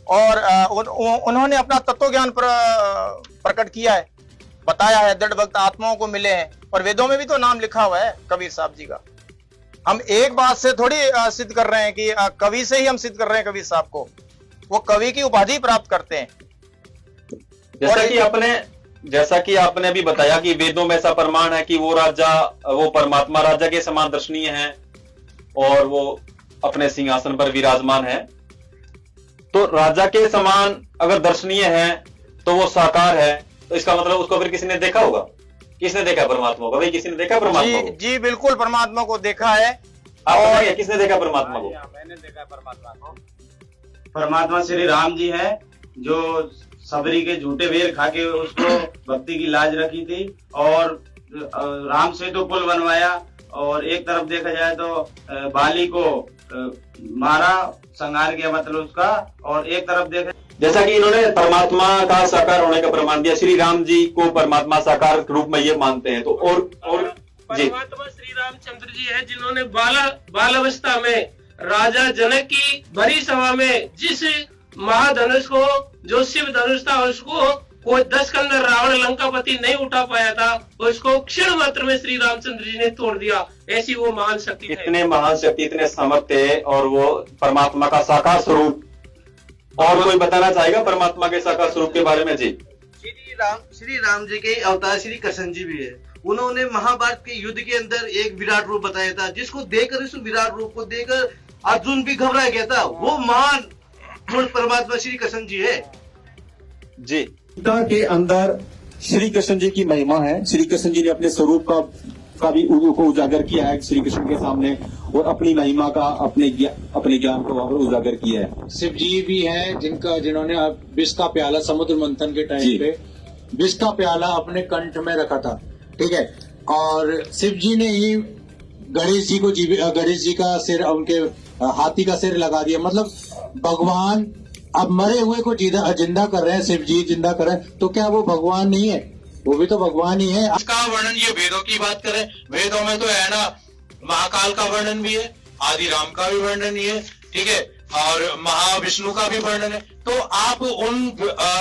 S4: और उन्होंने अपना तत्व ज्ञान प्रकट किया है, बताया है, दृढ़ भक्त आत्माओं को मिले हैं और वेदों में भी तो नाम लिखा हुआ है कबीर साहब जी का। हम एक बात से थोड़ी सिद्ध कर रहे हैं कि कवि से ही हम सिद्ध कर रहे हैं कबीर साहब को, वो कवि की उपाधि प्राप्त करते हैं।
S1: जैसा कि आपने अभी बताया कि वेदों में ऐसा प्रमाण है कि वो परमात्मा राजा के समान दर्शनीय है और वो अपने सिंहासन पर विराजमान है। तो राजा के समान अगर दर्शनीय है तो वो साकार है, तो इसका मतलब उसको फिर किसी ने देखा होगा। किसने देखा परमात्मा को? भाई किसी ने देखा परमात्मा को?
S4: जी बिल्कुल, परमात्मा को देखा है।
S1: आप बताइए किसने देखा परमात्मा को?
S5: मैंने देखा परमात्मा को। परमात्मा श्री राम जी है, जो सबरी के झूठे बेर खा के उसको भक्ति की लाज रखी थी और राम से तो पुल बनवाया, और एक तरफ देखा जाए तो बाली को मारा, संहार किया मतलब उसका, और एक तरफ देखा
S1: जैसा कि इन्होंने परमात्मा का साकार होने का प्रमाण दिया, श्री राम जी को परमात्मा साकार रूप में ये मानते हैं। तो और जी,
S12: परमात्मा श्री रामचंद्र जी है जिन्होंने बालावस्था में राजा जनक की भरी सभा में जिस महाधनुष को, जो शिव धनुष था, उसको कोई 10 कंधर रावण लंकापति नहीं उठा पाया था, उसको क्षण मात्र में श्री रामचंद्र जी ने तोड़ दिया। ऐसी वो महान शक्ति,
S1: इतने महान शक्ति, इतने सामर्थ्य और वो परमात्मा का साकार स्वरूप। और कोई बताना चाहेगा परमात्मा के साकार स्वरूप के बारे में? जी,
S2: श्री राम जी के अवतार श्री कृष्ण जी भी है। उन्होंने महाभारत के युद्ध के अंदर एक विराट रूप बताया था, जिसको देखकर, इस विराट रूप को देखकर अर्जुन भी घबरा गया था। वो महान परमात्मा श्री कृष्ण जी है।
S1: जी,
S13: गीता के अंदर श्री कृष्ण जी की महिमा है। श्री कृष्ण जी ने अपने स्वरूप का भी को उजागर किया है श्री कृष्ण के सामने, और अपनी महिमा का, अपने ज्ञान को वहां पर उजागर किया है।
S8: शिव जी भी हैं जिन्होंने विष का प्याला समुद्र मंथन के टाइम पे विष का प्याला अपने कंठ में रखा था। ठीक है,
S13: और शिव जी ने ही गणेश जी को गणेश जी का सिर, उनके हाथी का सिर लगा दिया। मतलब भगवान अब मरे हुए को जिंदा कर रहे हैं, शिव जी जिंदा कर रहे हैं, तो क्या वो भगवान नहीं है? वो भी तो भगवान ही है।
S8: इसका वर्णन, ये वेदों की बात करें, वेदों में तो है ना, महाकाल का वर्णन भी है, आदि राम का भी वर्णन ही है, ठीक है, और महाविष्णु का भी वर्णन है। तो आप उन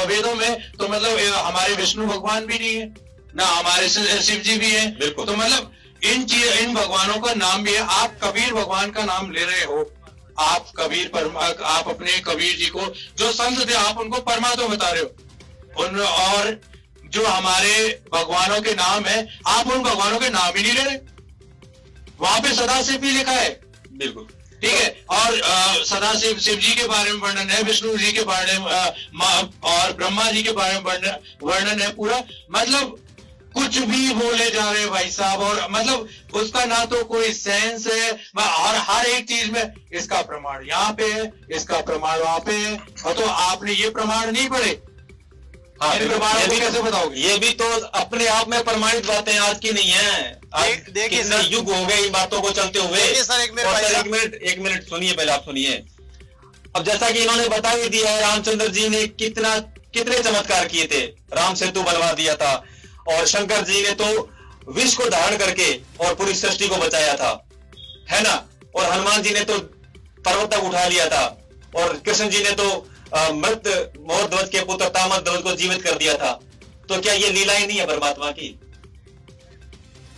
S8: वेदों में तो मतलब हमारे विष्णु भगवान भी नहीं है ना, हमारे शिव जी भी है, तो मतलब इन भगवानों का नाम भी है। आप कबीर भगवान का नाम ले रहे हो, आप आप अपने कबीर जी को, जो संत थे, आप उनको परमात्मा बता रहे हो। और जो हमारे भगवानों के नाम है, आप उन भगवानों के नाम ही नहीं ले रहे। वहां पे सदाशिव भी लिखा है,
S1: बिल्कुल
S8: ठीक है, और सदाशिव, शिव जी के बारे में वर्णन है, विष्णु जी के बारे में और ब्रह्मा जी के बारे में वर्णन है पूरा। मतलब कुछ भी बोले जा रहे हैं भाई साहब, और मतलब उसका ना तो कोई सेंस है, और हर एक चीज में इसका प्रमाण यहाँ पे है, इसका प्रमाण वहां पे है, और तो आपने ये प्रमाण नहीं पढ़े,
S1: हाँ,
S8: ये भी कैसे बताओगे?
S1: ये भी तो अपने आप में प्रमाणित बातें आज की नहीं है।
S4: देखिए
S1: कितने युग हो गए इन बातों को चलते हुए।
S4: सर
S1: एक मिनट सुनिए, पहले आप सुनिए। अब जैसा कि इन्होंने बता ही दिया है, रामचंद्र जी ने कितने चमत्कार किए थे, राम सेतु बनवा दिया था, और शंकर जी ने तो विष को धारण करके और पूरी सृष्टि को बचाया था, है ना, और हनुमान जी ने तो पर्वत तक उठा लिया था, और कृष्ण जी ने तो मृत मोर ध्वज के पुत्र तामर ध्वज को जीवित कर दिया था। तो क्या ये लीला ही नहीं है परमात्मा की?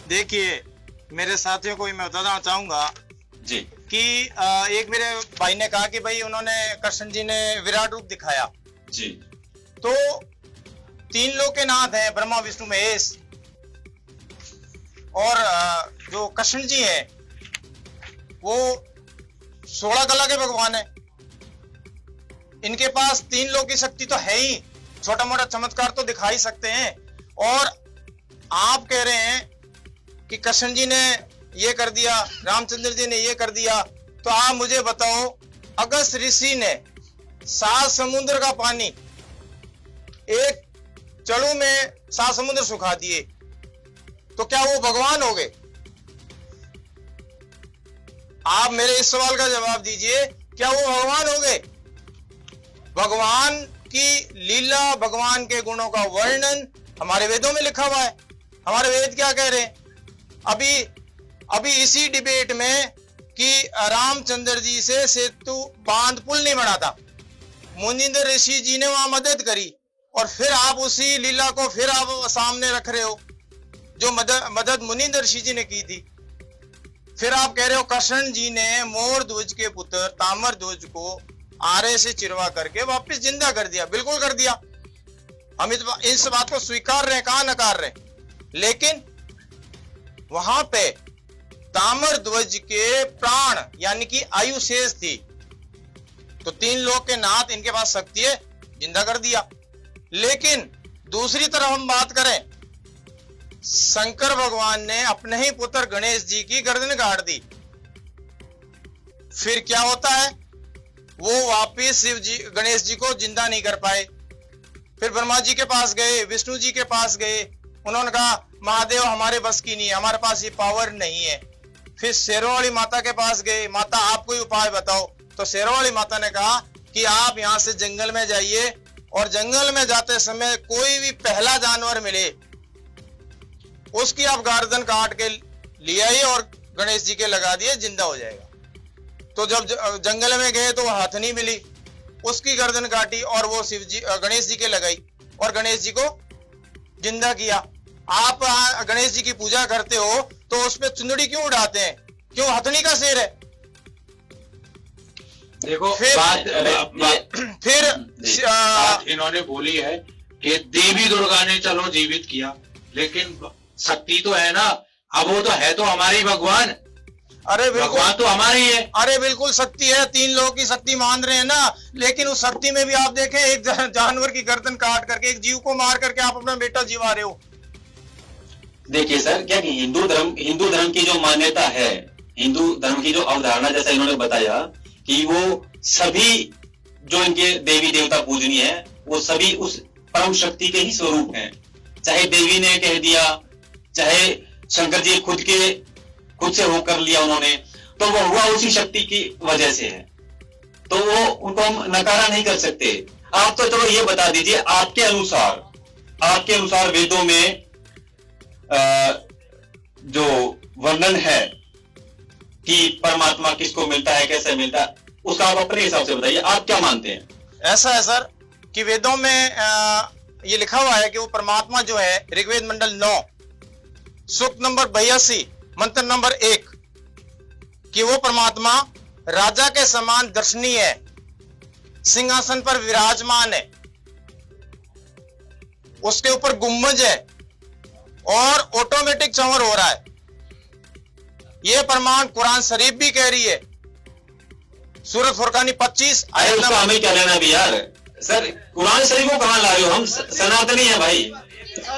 S4: देखिए मेरे साथियों को मैं बताना चाहूंगा
S1: जी
S4: कि एक मेरे भाई ने कहा कि भाई उन्होंने, कृष्ण जी ने विराट रूप दिखाया
S1: जी,
S4: तो 3 लोक के नाथ हैं, ब्रह्मा विष्णु महेश, और जो कृष्ण जी हैं वो 16 कला के भगवान है। इनके पास 3 लोक की शक्ति तो है ही, छोटा मोटा चमत्कार तो दिखा ही सकते हैं। और आप कह रहे हैं कि कृष्ण जी ने ये कर दिया, रामचंद्र जी ने ये कर दिया, तो आप मुझे बताओ, अगस्त ऋषि ने 7 समुद्र का पानी एक चड़ू में 7 समुद्र सुखा दिए, तो क्या वो भगवान हो गए? आप मेरे इस सवाल का जवाब दीजिए, क्या वो भगवान हो गए? भगवान की लीला, भगवान के गुणों का वर्णन हमारे वेदों में लिखा हुआ है। हमारे वेद क्या कह रहे हैं? अभी इसी डिबेट में कि रामचंद्र जी से सेतु बांध पुल नहीं बना था, मुनिंदर ऋषि जी ने वहां मदद करी, और फिर आप उसी लीला को फिर आप सामने रख रहे हो, जो मदद मुनिंदर ऋषि जी ने की थी। फिर आप कह रहे हो कृष्ण जी ने मोर ध्वज के पुत्र तामर ध्वज को आरे से चिरवा करके वापस जिंदा कर दिया। बिल्कुल कर दिया, हम इस बात को स्वीकार रहे, कहां नकार रहे, लेकिन वहां पे तामर ध्वज के प्राण यानी कि आयु शेष थी, तो 3 लोक के नाथ, इनके पास शक्ति है, जिंदा कर दिया। लेकिन दूसरी तरफ हम बात करें, शंकर भगवान ने अपने ही पुत्र गणेश जी की गर्दन काट दी, फिर क्या होता है? वो वापिस शिव जी, गणेश जी को जिंदा नहीं कर पाए। फिर ब्रह्मा जी के पास गए, विष्णु जी के पास गए, उन्होंने कहा महादेव हमारे बस की नहीं है, हमारे पास ये पावर नहीं है। फिर शेरों वाली माता के पास गए, माता आप कोई उपाय बताओ, तो शेरों वाली माता ने कहा कि आप यहाँ से जंगल में जाइए, और जंगल में जाते समय कोई भी पहला जानवर मिले उसकी आप गर्दन काट के ले आइए और गणेश जी के लगा दिए, जिंदा हो जाएगा। तो जब जंगल में गए तो वह हथनी मिली, उसकी गर्दन काटी और वो शिव जी, गणेश जी के लगाई, और गणेश जी को जिंदा किया। आप गणेश जी की पूजा करते हो तो उस पे चुंदड़ी क्यों उड़ाते हैं? क्यों? हथनी का शेर है।
S8: देखो
S4: फिर
S8: बात इन्होंने बोली है कि देवी दुर्गा ने चलो जीवित किया, लेकिन शक्ति तो है ना, अब वो तो है तो हमारी भगवान।
S4: अरे
S8: भगवान तो हमारी है।
S4: अरे बिल्कुल शक्ति है, 3 लोगों की शक्ति मान रहे हैं ना, लेकिन उस शक्ति में भी आप देखें, एक जानवर की गर्दन काट करके, एक जीव को मार करके आप अपना बेटा जीवा रहे हो।
S1: देखिए सर, क्या कि हिंदू धर्म की जो मान्यता है, हिंदू धर्म की जो अवधारणा, जैसा इन्होंने बताया कि वो सभी जो इनके देवी देवता पूजनीय है, वो सभी उस परम शक्ति के ही स्वरूप हैं। चाहे देवी ने कह दिया, चाहे शंकर जी खुद से हो कर लिया उन्होंने, तो वो हुआ उसी शक्ति की वजह से है, तो वो उनको हम नकारा नहीं कर सकते। आप तो चलो ये बता दीजिए, आपके अनुसार वेदों में जो वर्णन है कि परमात्मा किसको मिलता है, कैसे मिलता है, उसका आप अपने हिसाब से बताइए, आप क्या मानते हैं?
S4: ऐसा है सर कि वेदों में ये लिखा हुआ है कि वो परमात्मा जो है ऋग्वेद मंडल 9 सूक्त नंबर 82 मंत्र नंबर 1 कि वो परमात्मा राजा के समान दर्शनीय है, सिंहासन पर विराजमान है, उसके ऊपर गुम्बज है और ऑटोमेटिक चंवर हो रहा है। यह प्रमाण कुरान शरीफ भी कह रही है, सूरत फुरकानी 25
S1: आयत नंबर। हमें क्या लेना भी यार सर, कुरान शरीफ को कहां ला रहे हो? हम सनातनी है भाई,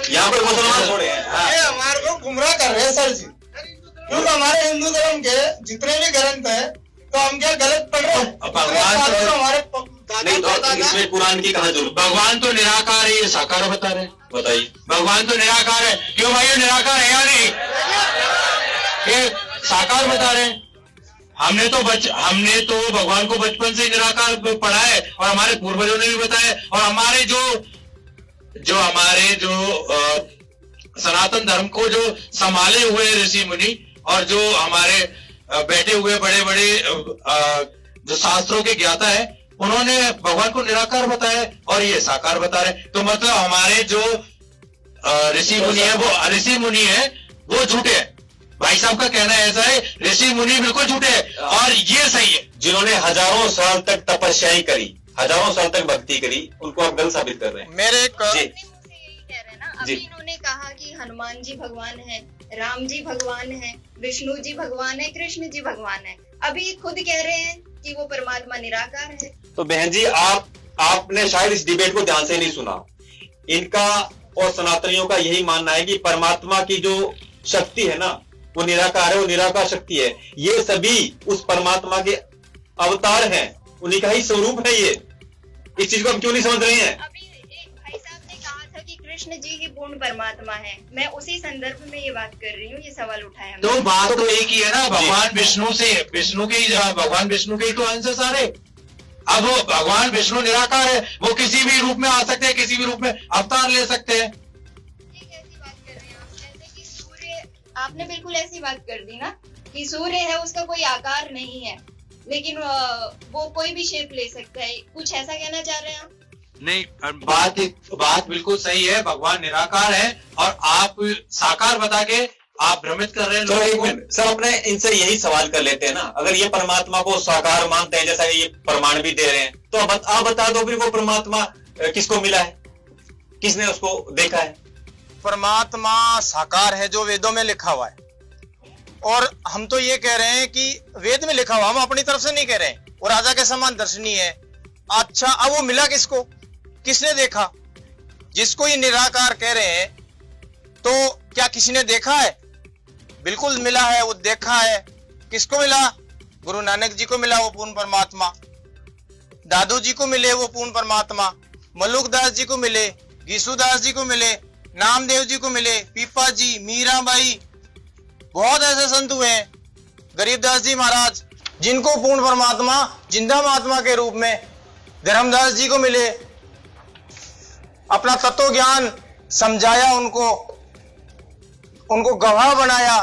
S1: यहाँ पर मुसलमान थोड़े हैं।
S4: ये हमारे को गुमराह कर रहे हैं सर जी, क्योंकि हमारे हिंदू धर्म के जितने भी ग्रंथ है तो हम क्या गलत पढ़ रहे हैं?
S1: इसमें कुरान की कहां जरूरत?
S8: भगवान तो निराकार है, ये साकार बता रहे हैं।
S1: बताइए,
S8: भगवान तो निराकार है, क्यों भाई निराकार है या नहीं? ये साकार बता रहे हैं। हमने तो भगवान को बचपन से निराकार पढ़ा है और हमारे पूर्वजों ने भी बताया, और हमारे जो सनातन धर्म को जो संभाले हुए ऋषि मुनि और जो हमारे बैठे हुए बड़े बड़े जो शास्त्रों के ज्ञाता है, उन्होंने भगवान को निराकार बताया और ये साकार बता रहे। तो मतलब हमारे जो ऋषि मुनि है वो झूठे हैं। भाई साहब का कहना ऐसा है, ऋषि मुनि बिल्कुल झूठे हैं और ये सही है।
S1: जिन्होंने हजारों साल तक तपस्याएं करी, हजारों साल तक भक्ति करी, उनको आप गलत साबित कर रहे हैं।
S4: मेरे
S7: अभी इन्होंने कहा कि हनुमान जी भगवान है, राम जी भगवान है, विष्णु जी भगवान है, कृष्ण जी भगवान है। अभी खुद कह रहे हैं कि वो परमात्मा निराकार है।
S1: तो बहन जी, आपने शायद इस डिबेट को ध्यान से नहीं सुना। इनका और सनातनियों का यही मानना है कि परमात्मा की जो शक्ति है ना, वो निराकार है, वो निराकार शक्ति है। ये सभी उस परमात्मा के अवतार हैं, उन्हीं का ही स्वरूप है ये। इस चीज को हम क्यों नहीं समझ रहे हैं?
S7: अभी एक भाई साहब ने कहा था कि कृष्ण जी ही पूर्ण परमात्मा है। मैं उसी संदर्भ में ये बात कर रही हूँ, ये सवाल उठाया।
S8: तो बात तो एक ही है ना, भगवान विष्णु के ही तो अंश सारे। अब वो भगवान विष्णु निराकार है, वो किसी भी रूप में आ सकते हैं, किसी भी रूप में अवतार ले सकते हैं।
S7: आपने बिल्कुल ऐसी बात कर दी ना कि सूर्य है, उसका कोई आकार नहीं है, लेकिन वो कोई भी शेप ले सकता है। कुछ ऐसा कहना चाह रहे हैं आप?
S8: नहीं, बात बिल्कुल सही है, भगवान निराकार है और आप साकार बता के आप भ्रमित कर रहे हैं लोगों को।
S1: सर, अपने इनसे यही सवाल कर लेते हैं ना, अगर ये परमात्मा को साकार मानते हैं, जैसा ये प्रमाण भी दे रहे हैं, तो आप बता दो फिर वो परमात्मा किसको मिला है, किसने उसको देखा है?
S4: परमात्मा साकार है जो वेदों में लिखा हुआ है, और हम तो ये कह रहे हैं कि वेद में लिखा हुआ, हम अपनी तरफ से नहीं कह रहे हैं। वो राजा के समान दर्शनीय है। अच्छा, अब वो मिला किसको, किसने देखा? जिसको ये निराकार कह रहे हैं, तो क्या किसी ने देखा है? बिल्कुल मिला है, वो देखा है। किसको मिला? गुरु नानक जी को मिला वो पूर्ण परमात्मा, दादू जी को मिले वो पूर्ण परमात्मा, मलुकदास जी को मिले, गीसूदास जी को मिले, नामदेव जी को मिले, पीपा जी, मीराबाई, बहुत ऐसे संत हुए हैं, गरीबदास जी महाराज, जिनको पूर्ण परमात्मा जिंदा महात्मा के रूप में धर्मदास जी को मिले, अपना तत्व ज्ञान समझाया, उनको गवाह बनाया।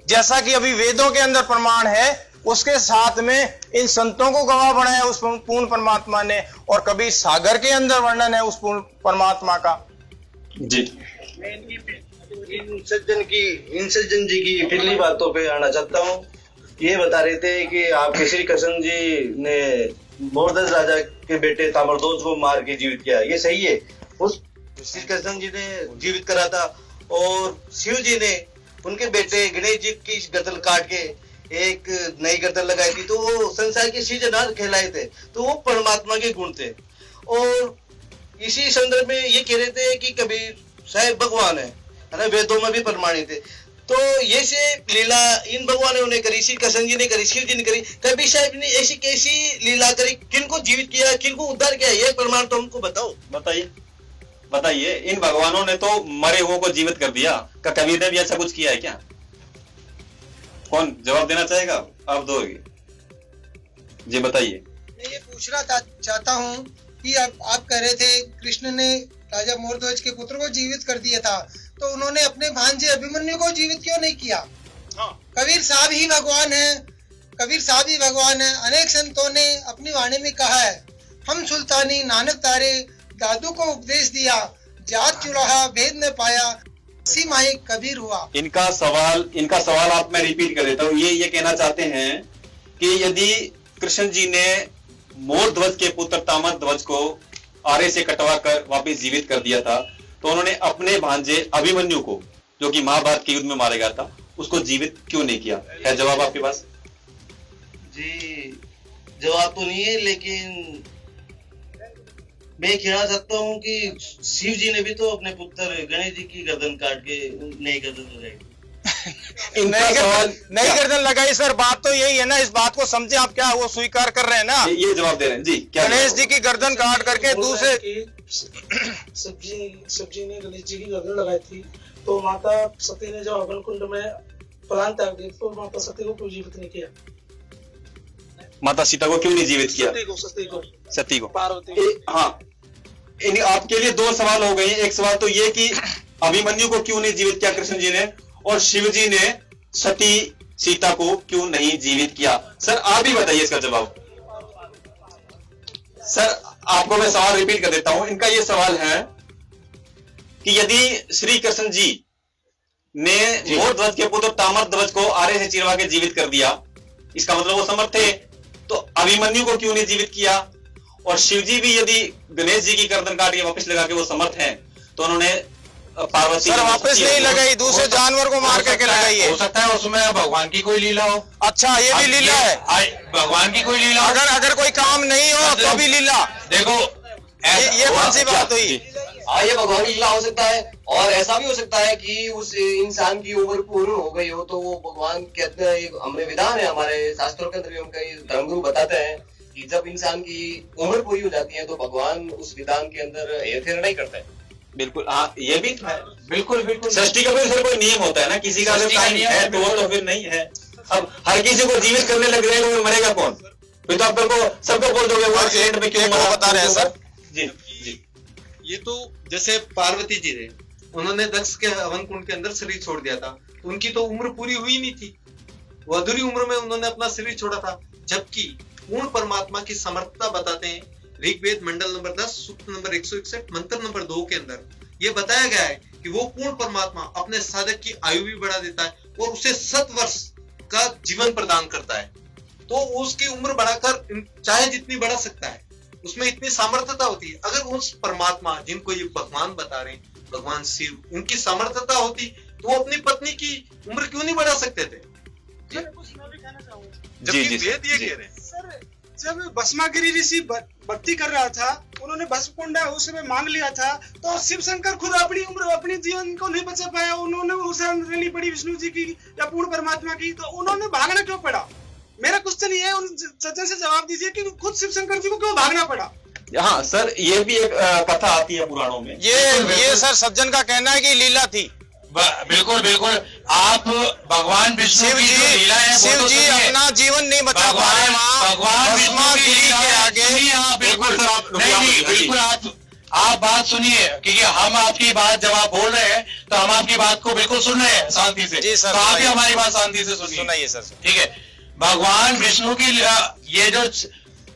S4: जैसा कि अभी वेदों के अंदर प्रमाण है, उसके साथ में इन संतों को गवाह बनाया उस पूर्ण परमात्मा ने, और कभी सागर के अंदर वर्णन है उस पूर्ण परमात्मा का।
S1: जी,
S2: इन सज्जन जी की पिछली बातों पे आना चाहता हूँ। ये बता रहे थे कि आपके श्री कृष्ण जी ने मोरदस राजा के बेटे ताम्रध्वज को मार के जीवित किया, ये सही है? उस श्री कृष्ण जी ने जीवित करा था, और शिव जी ने उनके बेटे गणेश जी की गर्दन काट के एक नई गर्दन लगाई थी, तो वो संसार के सृजनहार कहलाए थे, तो वो परमात्मा के गुण थे। और इसी संदर्भ में ये कह रहे थे कि कबीर साहब भगवान है ना, वेदों में भी प्रमाणित है। तो ये से लीला इन भगवानों ने करी, श्री कृष्ण जी ने करी, शिव जी ने करी, कबीर साहब ने ऐसी कैसी लीला करी, किनको जीवित किया, किनको उद्धार किया, ये प्रमाण तो हमको बताओ।
S1: बताइए। बताइए, इन भगवानों ने तो मरे हुओं को जीवित कर दिया, क्या कबीर ने भी ऐसा कुछ किया है क्या? कौन जवाब देना चाहेगा? आप दोगे जी, बताइए।
S14: मैं ये पूछना चाहता हूँ कि आप कह रहे थे कृष्ण ने राजा मोरध्वज के पुत्र को जीवित कर दिया था, तो उन्होंने अपने भांजे अभिमन्यु को जीवित क्यों नहीं किया? कबीर साहब ही भगवान है, कबीर साहब ही भगवान है। अनेक संतों ने अपनी वाणी में कहा है, हम सुल्तानी नानक तारे, दादू को उपदेश दिया, जात चुराहा भेद न पाया, इसी माही कबीर हुआ। इनका
S1: सवाल आप मैं रिपीट कर देता हूँ। ये कहना चाहते हैं कि यदि कृष्ण जी ने मोर ध्वज के पुत्र तामर ध्वज को आरे से कटवा कर वापिस जीवित कर दिया था, तो उन्होंने अपने भांजे अभिमन्यु को, जो कि महाभारत के युद्ध में मारा गया था, उसको जीवित क्यों नहीं किया? है जवाब आपके पास?
S2: जी, जवाब तो नहीं है, लेकिन मैं कहना चाहता हूँ कि शिव जी ने भी तो अपने पुत्र गणेश जी की गर्दन काट के नई गर्दन लगाई।
S4: नहीं गर्दन लगाई सर, बात तो यही है ना। इस बात को समझे आप, क्या वो स्वीकार कर रहे हैं ना?
S1: ये जवाब दे रहे हैं जी।
S4: गणेश जी की गर्दन काट करके दूसरे
S15: शिव जी ने गणेश जी की गर्दन लगाई थी, तो माता सती ने जब अग्नि कुंड में प्राण त्याग दिए, तो माता सती को क्यों जीवित नहीं किया?
S1: माता सीता को क्यों नहीं जीवित किया? सती को पार्वती। हाँ, आपके लिए दो सवाल हो गए। एक सवाल तो ये कि अभिमन्यु को क्यों नहीं जीवित किया कृष्ण जी ने, और शिव जी ने सती सीता को क्यों नहीं जीवित किया। सर आप भी बताइए इसका जवाब। सर आपको मैं सवाल रिपीट कर देता हूं। इनका ये सवाल है कि यदि श्री कृष्ण जी ने मोर ध्वज के पुत्र तामर ध्वज को आरे से चिरवा के जीवित कर दिया, इसका मतलब वो समर्थ थे, तो अभिमन्यु को क्यों नहीं जीवित किया? और शिव जी भी यदि गणेश जी की गर्दन काट के वापस लगा के वो समर्थ हैं, तो उन्होंने पार्वती
S4: सर वापस नहीं लगाई, दूसरे जानवर को मार करके लगाई है।
S8: हो सकता है उसमें भगवान की कोई लीला हो।
S4: अच्छा, ये भी लीला है,
S8: भगवान की कोई लीला।
S4: अगर कोई काम नहीं हो तो भी लीला।
S8: देखो
S4: ये कौन सी बात हुई?
S10: ये भगवान की लीला हो सकता है, और ऐसा भी हो सकता है कि उस इंसान की उम्र पूर्ण हो गई हो, तो वो भगवान कहते हैं, हमें विधान है हमारे शास्त्रों के अंदर भी, हम कई धर्मगुरु बताते हैं कि जब इंसान की उम्र पूरी हो जाती है तो भगवान उस विधान के अंदर हेरफेर नहीं करता है।
S1: बिल्कुल, हाँ, ये भी है।
S8: बिल्कुल बिल्कुल।
S1: सृष्टि का भी कोई नियम होता है ना, किसी का अगर टाइम है तो वो तो फिर नहीं है। अब हर किसी को जीवित करने लग रहे हैं, मरेगा कौन? फिर तो आप सबको बोल दोगे वो एक्सीडेंट में क्यों
S4: बता रहे हैं सर।
S1: जी जी,
S9: ये तो जैसे पार्वती जी थे, उन्होंने दक्ष के हवन कुंड के अंदर शरीर छोड़ दिया था, तो उनकी तो उम्र पूरी हुई नहीं थी, वो अधूरी उम्र में उन्होंने अपना शरीर छोड़ा था। जबकि पूर्ण परमात्मा की समर्थता बताते हैं ऋग्वेद मंडल नंबर 10 सूक्त नंबर 161 मंत्र नंबर 2 के अंदर ये बताया गया है कि वो पूर्ण परमात्मा अपने साधक की आयु भी बढ़ा देता है और उसे 7 वर्ष का जीवन प्रदान करता है। तो उसकी उम्र बढ़ाकर चाहे जितनी बढ़ा सकता है, उसमें इतनी सामर्थ्यता होती है। अगर उस परमात्मा जिनको ये भगवान बता रहे हैं, भगवान शिव, उनकी सामर्थ्यता होती तो वो अपनी पत्नी की उम्र क्यों नहीं बढ़ा सकते थे? जबकि वेद ये कह रहे हैं।
S15: सर, जब भस्मागिरी ऋषि भक्ति कर रहा था, उन्होंने भस्म कुंड उस समय मांग लिया था, तो शिव शंकर खुद अपनी उम्र, अपनी जीवन को नहीं बचा पाया, उन्होंने उसे लेनी पड़ी विष्णु जी की या पूर्ण परमात्मा की, तो उन्होंने भागना क्यों पड़ा? मेरा क्वेश्चन ये है, उन सज्जन से जवाब दीजिए कि खुद शिव शंकर जी को क्यों भागना पड़ा?
S1: हाँ सर, ये भी एक कथा आती है पुराणों में।
S4: ये सर सज्जन का कहना है कि लीला थी।
S8: बिल्कुल बिल्कुल। आप भगवान विष्णु की जो लीला है,
S4: शिव जी अपना जीवन नहीं बचा पाए,
S8: भगवान विष्णु की लीला के आगे। बिल्कुल नहीं, बिल्कुल आप बात सुनिए, क्योंकि हम आपकी बात जब आप बोल रहे हैं तो हम आपकी बात को बिल्कुल सुन रहे हैं शांति से।
S4: जी सर,
S8: तो आप भी हमारी बात शांति से सुनिए
S4: सर।
S8: ठीक है, भगवान विष्णु की ये जो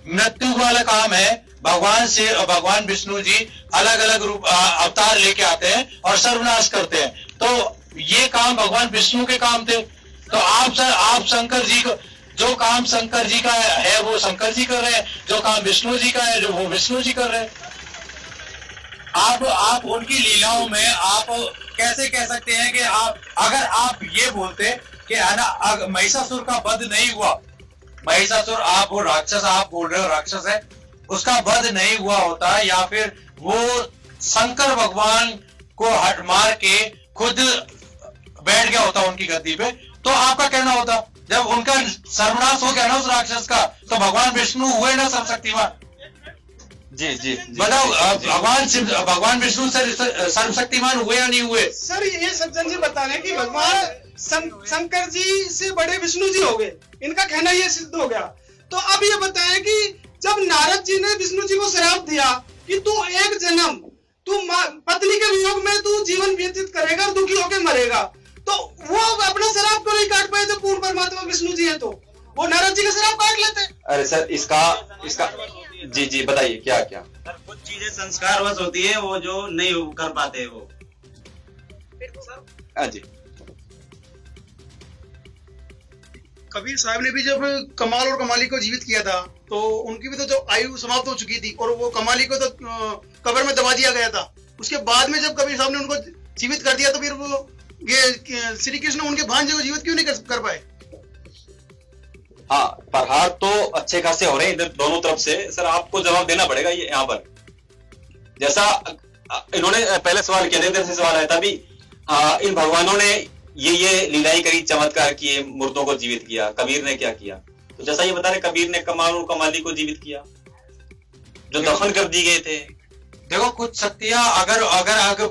S8: मृत्यु वाला काम है, भगवान विष्णु जी अलग अलग रूप अवतार लेके आते हैं और सर्वनाश करते हैं। तो ये काम भगवान विष्णु के काम थे। तो आप शंकर जी को, जो काम शंकर जी का है वो शंकर जी कर रहे हैं, जो काम विष्णु जी का है जो वो विष्णु जी कर रहे हैं। आप उनकी लीलाओं में आप कैसे कह सकते हैं कि अगर आप ये बोलते कि है ना महिषासुर का वध नहीं हुआ, महिषासुर आप वो राक्षस आप बोल रहे हो राक्षस है, उसका वध नहीं हुआ होता, या फिर वो शंकर भगवान को हट मार के खुद बैठ गया होता उनकी गद्दी पे, तो आपका कहना होता जब उनका सर्वनाश हो गया ना उस राक्षस का, तो भगवान विष्णु हुए ना सर्वशक्तिमान।
S1: जी जी
S8: बताओ भगवान विष्णु सर्वशक्तिमान हुए या नहीं हुए?
S15: सर ये सज्जन जी बता रहे हैं कि भगवान शंकर जी से बड़े विष्णु जी हो गए, इनका कहना ये सिद्ध हो गया। तो अब ये बताएं कि जब नारद जी ने विष्णु जी को श्राप दिया कि तू एक जन्म तू पत्नी के वियोग में तू जीवन व्यतीत करेगा और दुखी होकर मरेगा, तो वो अपना श्राप को नहीं काट पाए थे। पूर्ण परमात्मा विष्णु जी है तो वो नारद जी का श्राप काट लेते।
S1: अरे सर इसका जी जी बताइए क्या क्या?
S5: सर कुछ चीजें संस्कारवश होती है, वो जो नहीं कर पाते वो।
S1: हाँ जी।
S16: कबीर साहब ने भी जब कमाल और कमाली को जीवित किया था तो उनकी भी तो जो आयु समाप्त हो चुकी थी और वो कमाली को तो कब्र में दबा दिया गया था। उसके बाद में जब कबीर साहब ने उनको जीवित कर दिया तो फिर वो ये श्री कृष्ण उनके भांजे को जीवित क्यों नहीं कर पाए?
S1: हाँ, प्रहार तो अच्छे खासे हो रहे हैं इधर दोनों तरफ से। सर आपको जवाब देना पड़ेगा ये यहाँ पर। जैसा इन्होंने पहले सवाल किया था, इधर से सवाल आया था भी, इन भगवानों ने ये लीलाएं करी, चमत्कार किए, मुर्दों को जीवित किया। कबीर ने क्या किया? तो जैसा ये बता रहे, कबीर ने कमाल और कमाली को जीवित किया जो दफन कर दिए गए थे।
S8: देखो कुछ शक्तियां अगर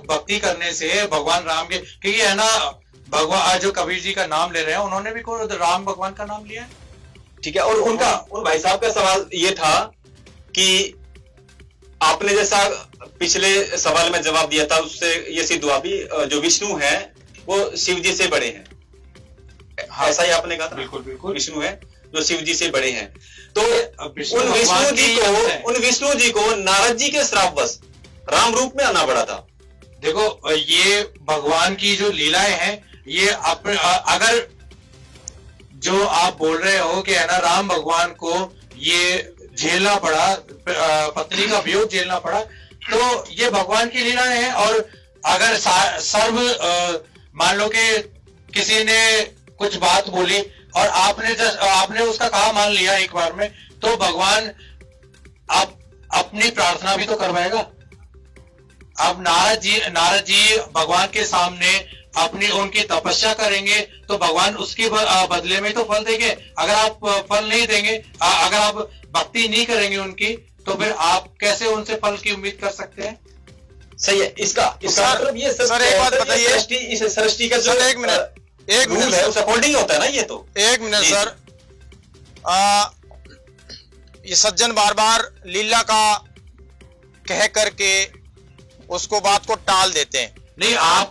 S8: भक्ति करने से भगवान राम के, क्योंकि है ना भगवान जो कबीर जी का नाम ले रहे हैं उन्होंने भी राम भगवान का नाम लिया है,
S1: ठीक है। और उन भाई साहब का सवाल ये था कि आपने जैसा पिछले सवाल में जवाब दिया था उससे ये सिद्ध हुआ भी जो विष्णु है वो शिव जी से बड़े हैं। हाँ, ऐसा ही आपने कहा था।
S8: बिल्कुल बिल्कुल,
S1: विष्णु है जो शिव जी से बड़े हैं। तो उन विष्णु जी को नारद जी के श्रापवश राम रूप में आना पड़ा था।
S8: देखो ये भगवान की जो लीलाएं हैं ये अगर जो आप बोल रहे हो कि है ना राम भगवान को ये झेलना पड़ा, पत्नी का वियोग झेलना पड़ा, तो ये भगवान की लीलाएं हैं। और अगर मान लो कि किसी ने कुछ बात बोली और आपने उसका कहा मान लिया एक बार में, तो भगवान आप अपनी प्रार्थना भी तो करवाएगा। अब नारद जी भगवान के सामने उनकी तपस्या करेंगे तो भगवान उसके बदले में तो फल देंगे। अगर आप फल नहीं देंगे, अगर आप भक्ति नहीं करेंगे उनकी, तो फिर आप कैसे उनसे फल की उम्मीद कर सकते हैं?
S1: सही है। इसका मतलब ये
S4: सर एक बात बताइए,
S1: इस सृष्टि का जो
S4: एक मिनट
S1: है उस अकॉर्डिंग होता है ना ये तो।
S4: एक मिनट सर, ये सज्जन बार बार लीला का कह करके उसको बात को टाल देते हैं।
S8: नहीं, आप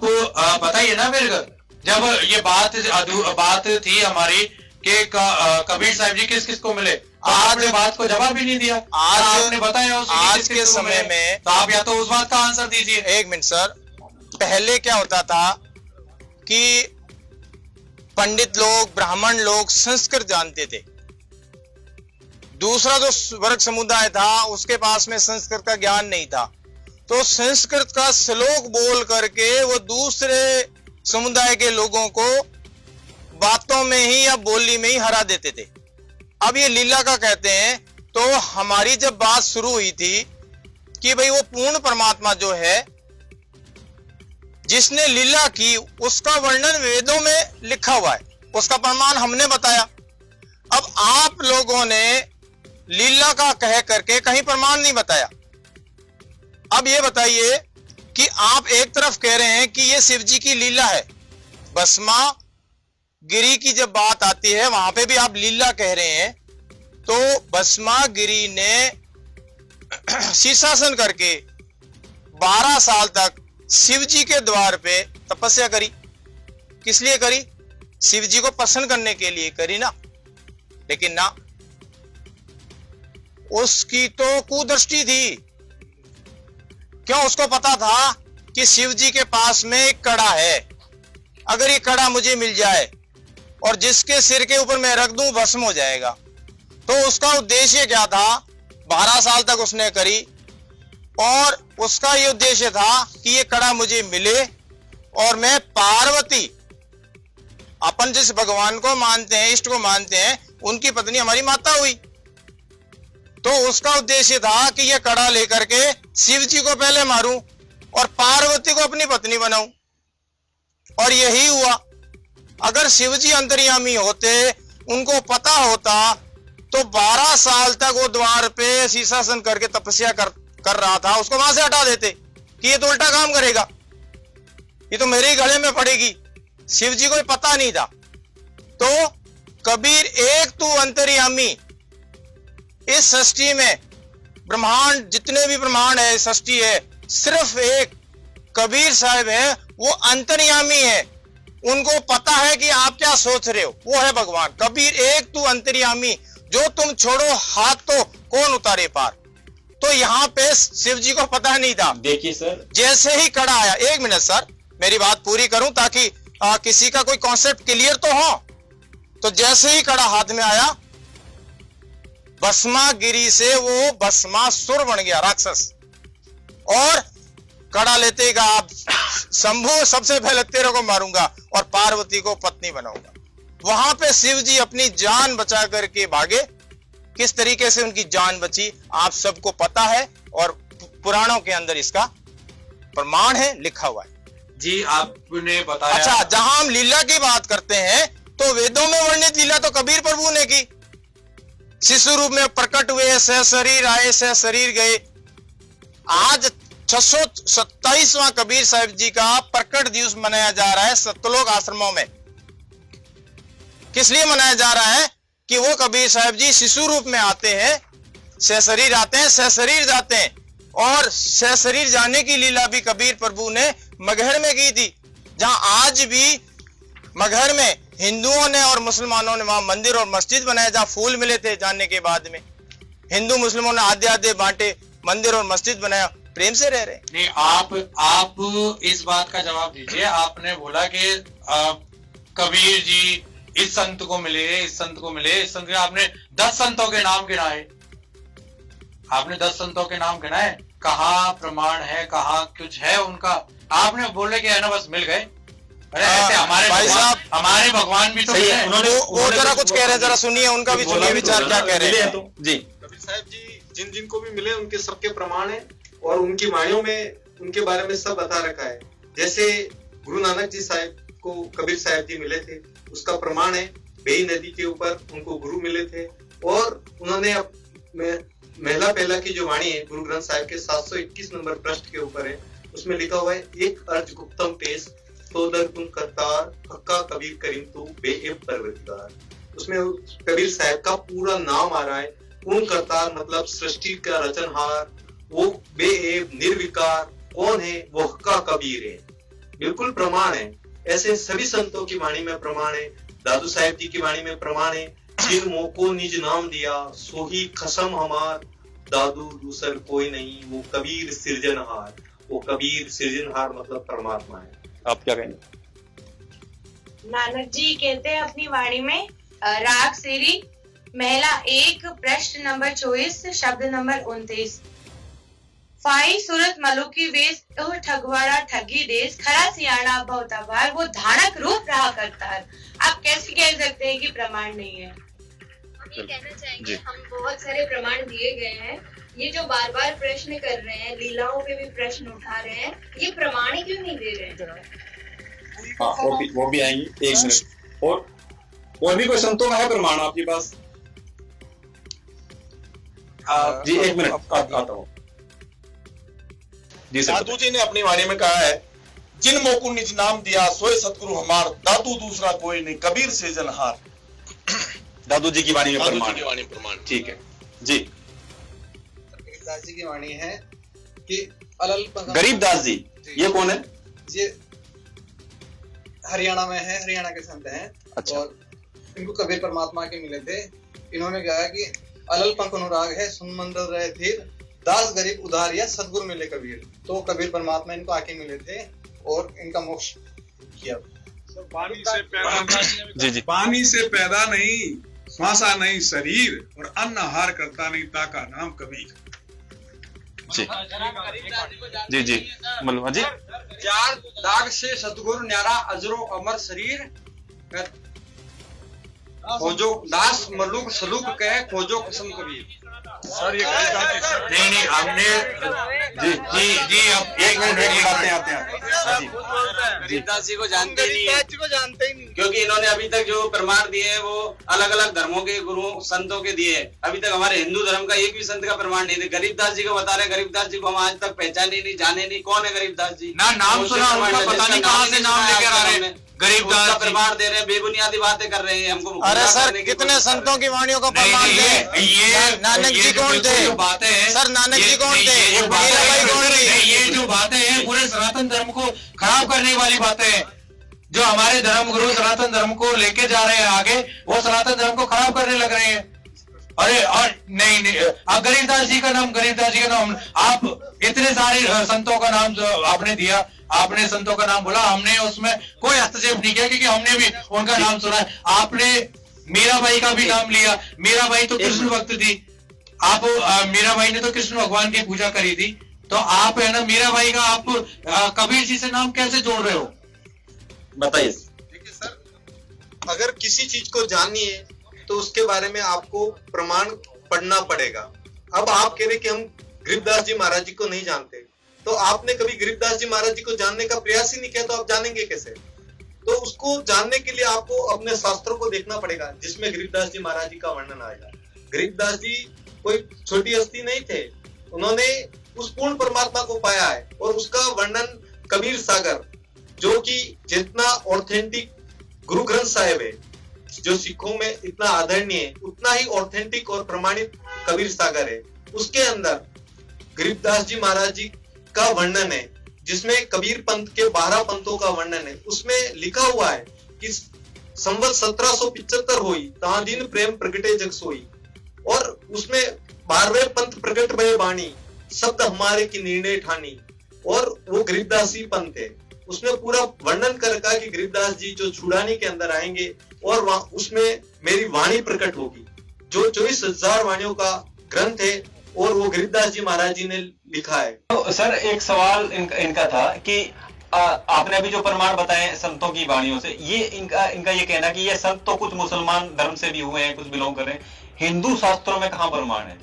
S8: बताइए ना मेरे को, जब ये बात थी हमारी कि कबीर साहब जी किस किस को मिले, आज बात को जवाब भी नहीं दिया। आज आपने बताया
S4: आज के समय में,
S8: तो आप या तो उस बात का आंसर दीजिए।
S4: एक मिनट सर, पहले क्या होता था कि पंडित लोग, ब्राह्मण लोग संस्कृत जानते थे। दूसरा जो वर्ग समुदाय था उसके पास में संस्कृत का ज्ञान नहीं था, तो संस्कृत का श्लोक बोल करके वो दूसरे समुदाय के लोगों को बातों में ही या बोली में ही हरा देते थे। अब ये लीला का कहते हैं, तो हमारी जब बात शुरू हुई थी कि भाई वो पूर्ण परमात्मा जो है जिसने लीला की उसका वर्णन वेदों में लिखा हुआ है, उसका प्रमाण हमने बताया। अब आप लोगों ने लीला का कह करके कहीं प्रमाण नहीं बताया। अब ये बताइए कि आप एक तरफ कह रहे हैं कि ये शिव जी की लीला है, भस्मा गिरी की जब बात आती है वहां पे भी आप लीला कह रहे हैं, तो भस्मा गिरी ने शीर्षासन करके 12 साल तक शिव जी के द्वार पे तपस्या करी। किस लिए करी? शिव जी को प्रसन्न करने के लिए करी ना। लेकिन ना, उसकी तो कुदृष्टि थी। क्यों? उसको पता था कि शिव जी के पास में एक कड़ा है, अगर ये कड़ा मुझे मिल जाए और जिसके सिर के ऊपर मैं रख दूं भस्म हो जाएगा। तो उसका उद्देश्य क्या था? 12 साल तक उसने करी और उसका ये उद्देश्य था कि ये कड़ा मुझे मिले और मैं पार्वती, अपन जिस भगवान को मानते हैं, इष्ट को मानते हैं, उनकी पत्नी हमारी माता हुई। तो उसका उद्देश्य था कि ये कड़ा लेकर के शिव जी को पहले मारूं और पार्वती को अपनी पत्नी बनाऊं, और यही हुआ। अगर शिव जी अंतर्यामी होते, उनको पता होता, तो 12 साल तक वो द्वार पे शीर्षासन करके तपस्या कर रहा था उसको वहां से हटा देते कि ये तो उल्टा काम करेगा, ये तो मेरे ही गले में पड़ेगी। शिव जी को पता नहीं था। तो कबीर एक तू अंतर्यामी, इस सृष्टि में ब्रह्मांड जितने भी ब्रह्मांड है, सृष्टि है, सिर्फ एक कबीर साहब है, वो अंतर्यामी है। उनको पता है कि आप क्या सोच रहे हो, वो है भगवान। कबीर एक तू अंतर्यामी, जो तुम छोड़ो हाथ तो कौन उतारे पार। तो यहाँ पे शिव जी को पता नहीं था।
S1: देखिए सर,
S4: जैसे ही कड़ा आया, एक मिनट सर मेरी बात पूरी करूं ताकि किसी का कोई कॉन्सेप्ट क्लियर तो हो। तो जैसे ही कड़ा हाथ में आया, भस्मागिरी से वो भस्मासुर बन गया, राक्षस। और कड़ा लेते का आप शंभु सबसे पहले तेरे को मारूंगा और पार्वती को पत्नी बनाऊंगा। वहां पे शिव जी अपनी जान बचा करके भागे। किस तरीके से उनकी जान बची आप सबको पता है और पुराणों के अंदर इसका प्रमाण है, लिखा हुआ है।
S8: जी आपने बताया।
S4: अच्छा, जहां हम लीला की बात करते हैं तो वेदों में वर्णित लीला तो कबीर प्रभु ने की। शिशु रूप में प्रकट हुए, सह शरीर आए, सह शरीर गए। आज 627वां कबीर साहिब जी का प्रकट दिवस मनाया जा रहा है सतलोक आश्रमों में। किस लिए मनाया जा रहा है कि वो कबीर साहिब जी शिशु रूप में आते हैं, सह शरीर आते हैं, सह शरीर जाते हैं। और सह शरीर जाने की लीला भी कबीर प्रभु ने मगहर में की थी, जहां आज भी मगहर में हिंदुओं ने और मुसलमानों ने वहां मंदिर और मस्जिद बनाए, जहां फूल मिले थे जाने के बाद में। हिंदू मुस्लिमों ने आधे आधे बांटे, मंदिर और मस्जिद बनाया, प्रेम से रह रहे।
S8: नहीं, आप इस बात का जवाब दीजिए। आपने बोला कि कबीर जी इस संत को मिले, इस संत को मिले, इस संत के, आपने 10 संतों के नाम गिनाए। आपने 10 संतों के नाम गिनाए, कहाँ प्रमाण है, कहाँ कुछ है उनका? आपने बोले कि है ना बस मिल गए। अरे ऐसे हमारे भगवान भी तो
S4: है। वो जरा कुछ कह रहे हैं, जरा सुनिए उनका भी, सुनिए विचार क्या कह रहे हैं। जी
S9: कबीर साहब जी जिन जिन को भी मिले उनके सबके प्रमाण है और उनकी वाणियों में उनके बारे में सब बता रखा है। जैसे गुरु नानक जी साहब को कबीर साहब जी मिले थे, उसका प्रमाण है बेई नदी के ऊपर उनको गुरु मिले थे। और उन्होंने महिला पहला की जो वाणी है गुरु ग्रंथ साहिब के 721 नंबर पृष्ठ के ऊपर है, उसमें लिखा हुआ है, एक अर्ज गुप्तम पेश तो दर तुम करतार हक्का कबीर करीम तू बेएब परवरदिगार। उसमें कबीर साहब का पूरा नाम आ रहा है। पूर्ण करतार मतलब सृष्टि का रचनहार, वो बेएब निर्विकार कौन है, वो हक्का कबीर है। बिल्कुल प्रमाण है। ऐसे सभी संतों की वाणी में प्रमाण है। दादू साहेब जी की वाणी में प्रमाण है, जिन मोको निज नाम दिया सो ही खसम हमार, दादू दूसर कोई नहीं, वो कबीर सृजनहार। वो कबीर सृजनहार मतलब परमात्मा है।
S1: आप क्या कहेंगे?
S3: नानक जी कहते हैं अपनी वाणी में, राग सीरी महिला 1 प्रश्न नंबर 24 शब्द नंबर 29, फाई सूरत मलुकी वेश तो ठगवाड़ा ठगी देश, खरा सियाणा बहुता बार, वो धाड़क रूप रहा करतार। आप कैसे कह सकते हैं कि प्रमाण नहीं है?
S7: हम ये कहना चाहेंगे, हम बहुत सारे प्रमाण दिए गए हैं। ये जो बार बार प्रश्न कर रहे हैं, लीलाओं पे भी प्रश्न उठा रहे हैं, ये प्रमाण ही क्यों नहीं दे रहे हैं?
S1: हाँ, वो भी आएंगे। एक मिनट और भी कोई संतों का है प्रमाण आपके पास? जी एक मिनट आता हूँ।
S17: दादू जी ने अपनी वाणी में कहा है, जिन मोकू निज नाम दिया सोए सतगुरु हमार, दादू दूसरा कोई नहीं, कबीर सृजनहार।
S1: दादू जी की वाणी में
S17: प्रमाण।
S1: ठीक है जी।
S6: गरीबदास जी की वाणी है कि अलल
S1: गरीबदास जी, ये कौन है?
S6: ये हरियाणा में है, हरियाणा के संत हैं।
S1: अच्छा।
S6: और इनको कबीर परमात्मा के मिले थे। इन्होंने कहा कि अलल पंख अनुराग है, सुन मंडल रहे धीर, दास गरीब उधार या सदगुरु मिले कबीर। तो कबीर परमात्मा इनको आके मिले थे और इनका मोक्ष किया।
S15: पानी से पैदा
S1: जी
S18: पानी से पैदा नहीं, श्वासा नहीं शरीर, और अन्न आहार करता नहीं, ताका नाम कबीर।
S1: जी जी मलुआ जी।
S5: चार दाग से सतगुरु न्यारा अजरो अमर शरीर, खोजो दास मलुक सलूक कहे, खोजो कसम कबीर।
S8: नहीं हमने जी अब एक मिनट आते हैं
S5: गरीबदास जी को जानते ही नहीं, क्योंकि इन्होंने अभी तक जो प्रमाण दिए हैं वो अलग अलग धर्मों के गुरुओं संतों के दिए हैं। अभी तक हमारे हिंदू धर्म का एक भी संत का प्रमाण नहीं दिया। गरीबदास जी को बता रहे हैं, गरीबदास जी को हम आज तक पहचाने नहीं, जाने नहीं, कौन है गरीबदास जी
S8: ना, नाम सुना उनका, पता नहीं कहाँ से नाम लेकर आ रहे हैं। गरीबदास
S5: का प्रमाण दे रहे हैं, बेबुनियादी बातें कर रहे हैं हमको।
S4: अरे सर कितने संतों की वाणियों का प्रमाण दे।
S8: ये
S4: नानक जी कौन थे?
S8: बातें हैं
S4: सर नानक जी कौन थे? मीराबाई कौन थी?
S8: ये जो बातें हैं पूरे सनातन धर्म को खराब करने वाली बातें हैं। जो हमारे धर्म गुरु सनातन धर्म को लेके जा रहे हैं आगे, वो सनातन धर्म को खराब करने लग रहे हैं। अरे और नहीं गरीबदास जी का नाम आप इतने सारे संतों का नाम आपने दिया, आपने संतों का नाम बोला, हमने उसमें कोई हस्तक्षेप नहीं किया क्योंकि हमने भी उनका नाम सुना है। आपने मीराबाई का भी नाम लिया, मीराबाई तो कृष्ण भक्त थी, आप मीराबाई ने तो कृष्ण भगवान की पूजा करी थी, तो आप है ना मीराबाई का आप कबीर जी से नाम कैसे जोड़ रहे हो?
S5: बताइए।
S6: देखिए सर, अगर किसी चीज को जानिए तो उसके बारे में आपको प्रमाण पढ़ना पड़ेगा। अब आप कह रहे कि हम गरीबदास जी महाराज जी को नहीं जानते, तो आपने कभी गरीबदास जी महाराज जी को जानने का प्रयास ही नहीं किया, तो आप जानेंगे कैसे? तो उसको जानने के लिए आपको अपने शास्त्रों को देखना पड़ेगा, जिसमें गरीबदास जी महाराज जी का वर्णन आएगा। गरीबदास जी कोई छोटी हस्ती नहीं थे, उन्होंने उस पूर्ण परमात्मा को पाया है, और उसका वर्णन कबीर सागर, जो कि जितना ऑथेंटिक गुरु ग्रंथ साहिब है, जो सिखों में इतना आदरणीय है, उतना ही ऑथेंटिक और प्रमाणित कबीर सागर है। उसके अंदर गरीबदास जी महाराज जी का वर्णन है, जिसमें कबीर पंथ के 12 पंथों का वर्णन है। उसमें लिखा हुआ है कि संवत 1775 हुई ता दिन प्रेम प्रगटे जग सोई, और उसमें 12वें पंथ प्रकट भय बाणी, शब्द हमारे की निर्णय ठानी, और वो गरीबदासी पंथ है। उसमें पूरा वर्णन कर रखा कि गरीबदास जी जो छुड़ानी के अंदर आएंगे और उसमें मेरी वाणी प्रकट होगी, जो 24,000 वाणियों का ग्रंथ है, और वो गरीबदास जी महाराज जी ने लिखा है।
S1: तो सर एक सवाल इनका था कि आपने अभी जो प्रमाण बताए संतों की वाणियों से, ये इनका ये कहना कि ये संत तो कुछ मुसलमान धर्म से भी हुए हैं, कुछ बिलोंग कर रहे हैं, हिंदू शास्त्रों में कहाँ प्रमाण है?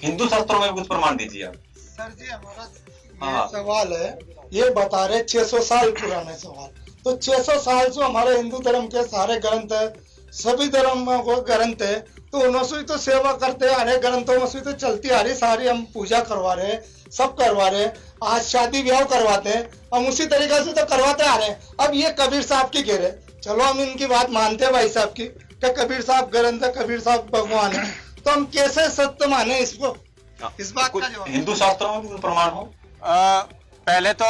S1: हिंदू शास्त्रों में कुछ प्रमाण दीजिए आप।
S14: सर जी हमारा सवाल है, ये बता रहे 600 साल पुराने सवाल, तो 600 साल से हमारे हिंदू धर्म के सारे ग्रंथ है, सभी धर्म को ग्रंथ है, तो उन्होंने तो सेवा करते आ रहे, ग्रंथों में से तो चलती आ रही, सारी हम पूजा करवा रहे, सब करवा रहे, आज शादी ब्याह करवाते हैं, हम उसी तरीके से तो करवाते आ रहे हैं। अब ये कबीर साहब की कह रहे, चलो हम इनकी बात मानते हैं भाई साहब की, कि कबीर साहब ग्रंथ है, कबीर साहब भगवान है, तो हम कैसे सत्य माने इसको? इस बात का जवाब
S1: हिंदू शास्त्रों में प्रमाण हो।
S4: पहले तो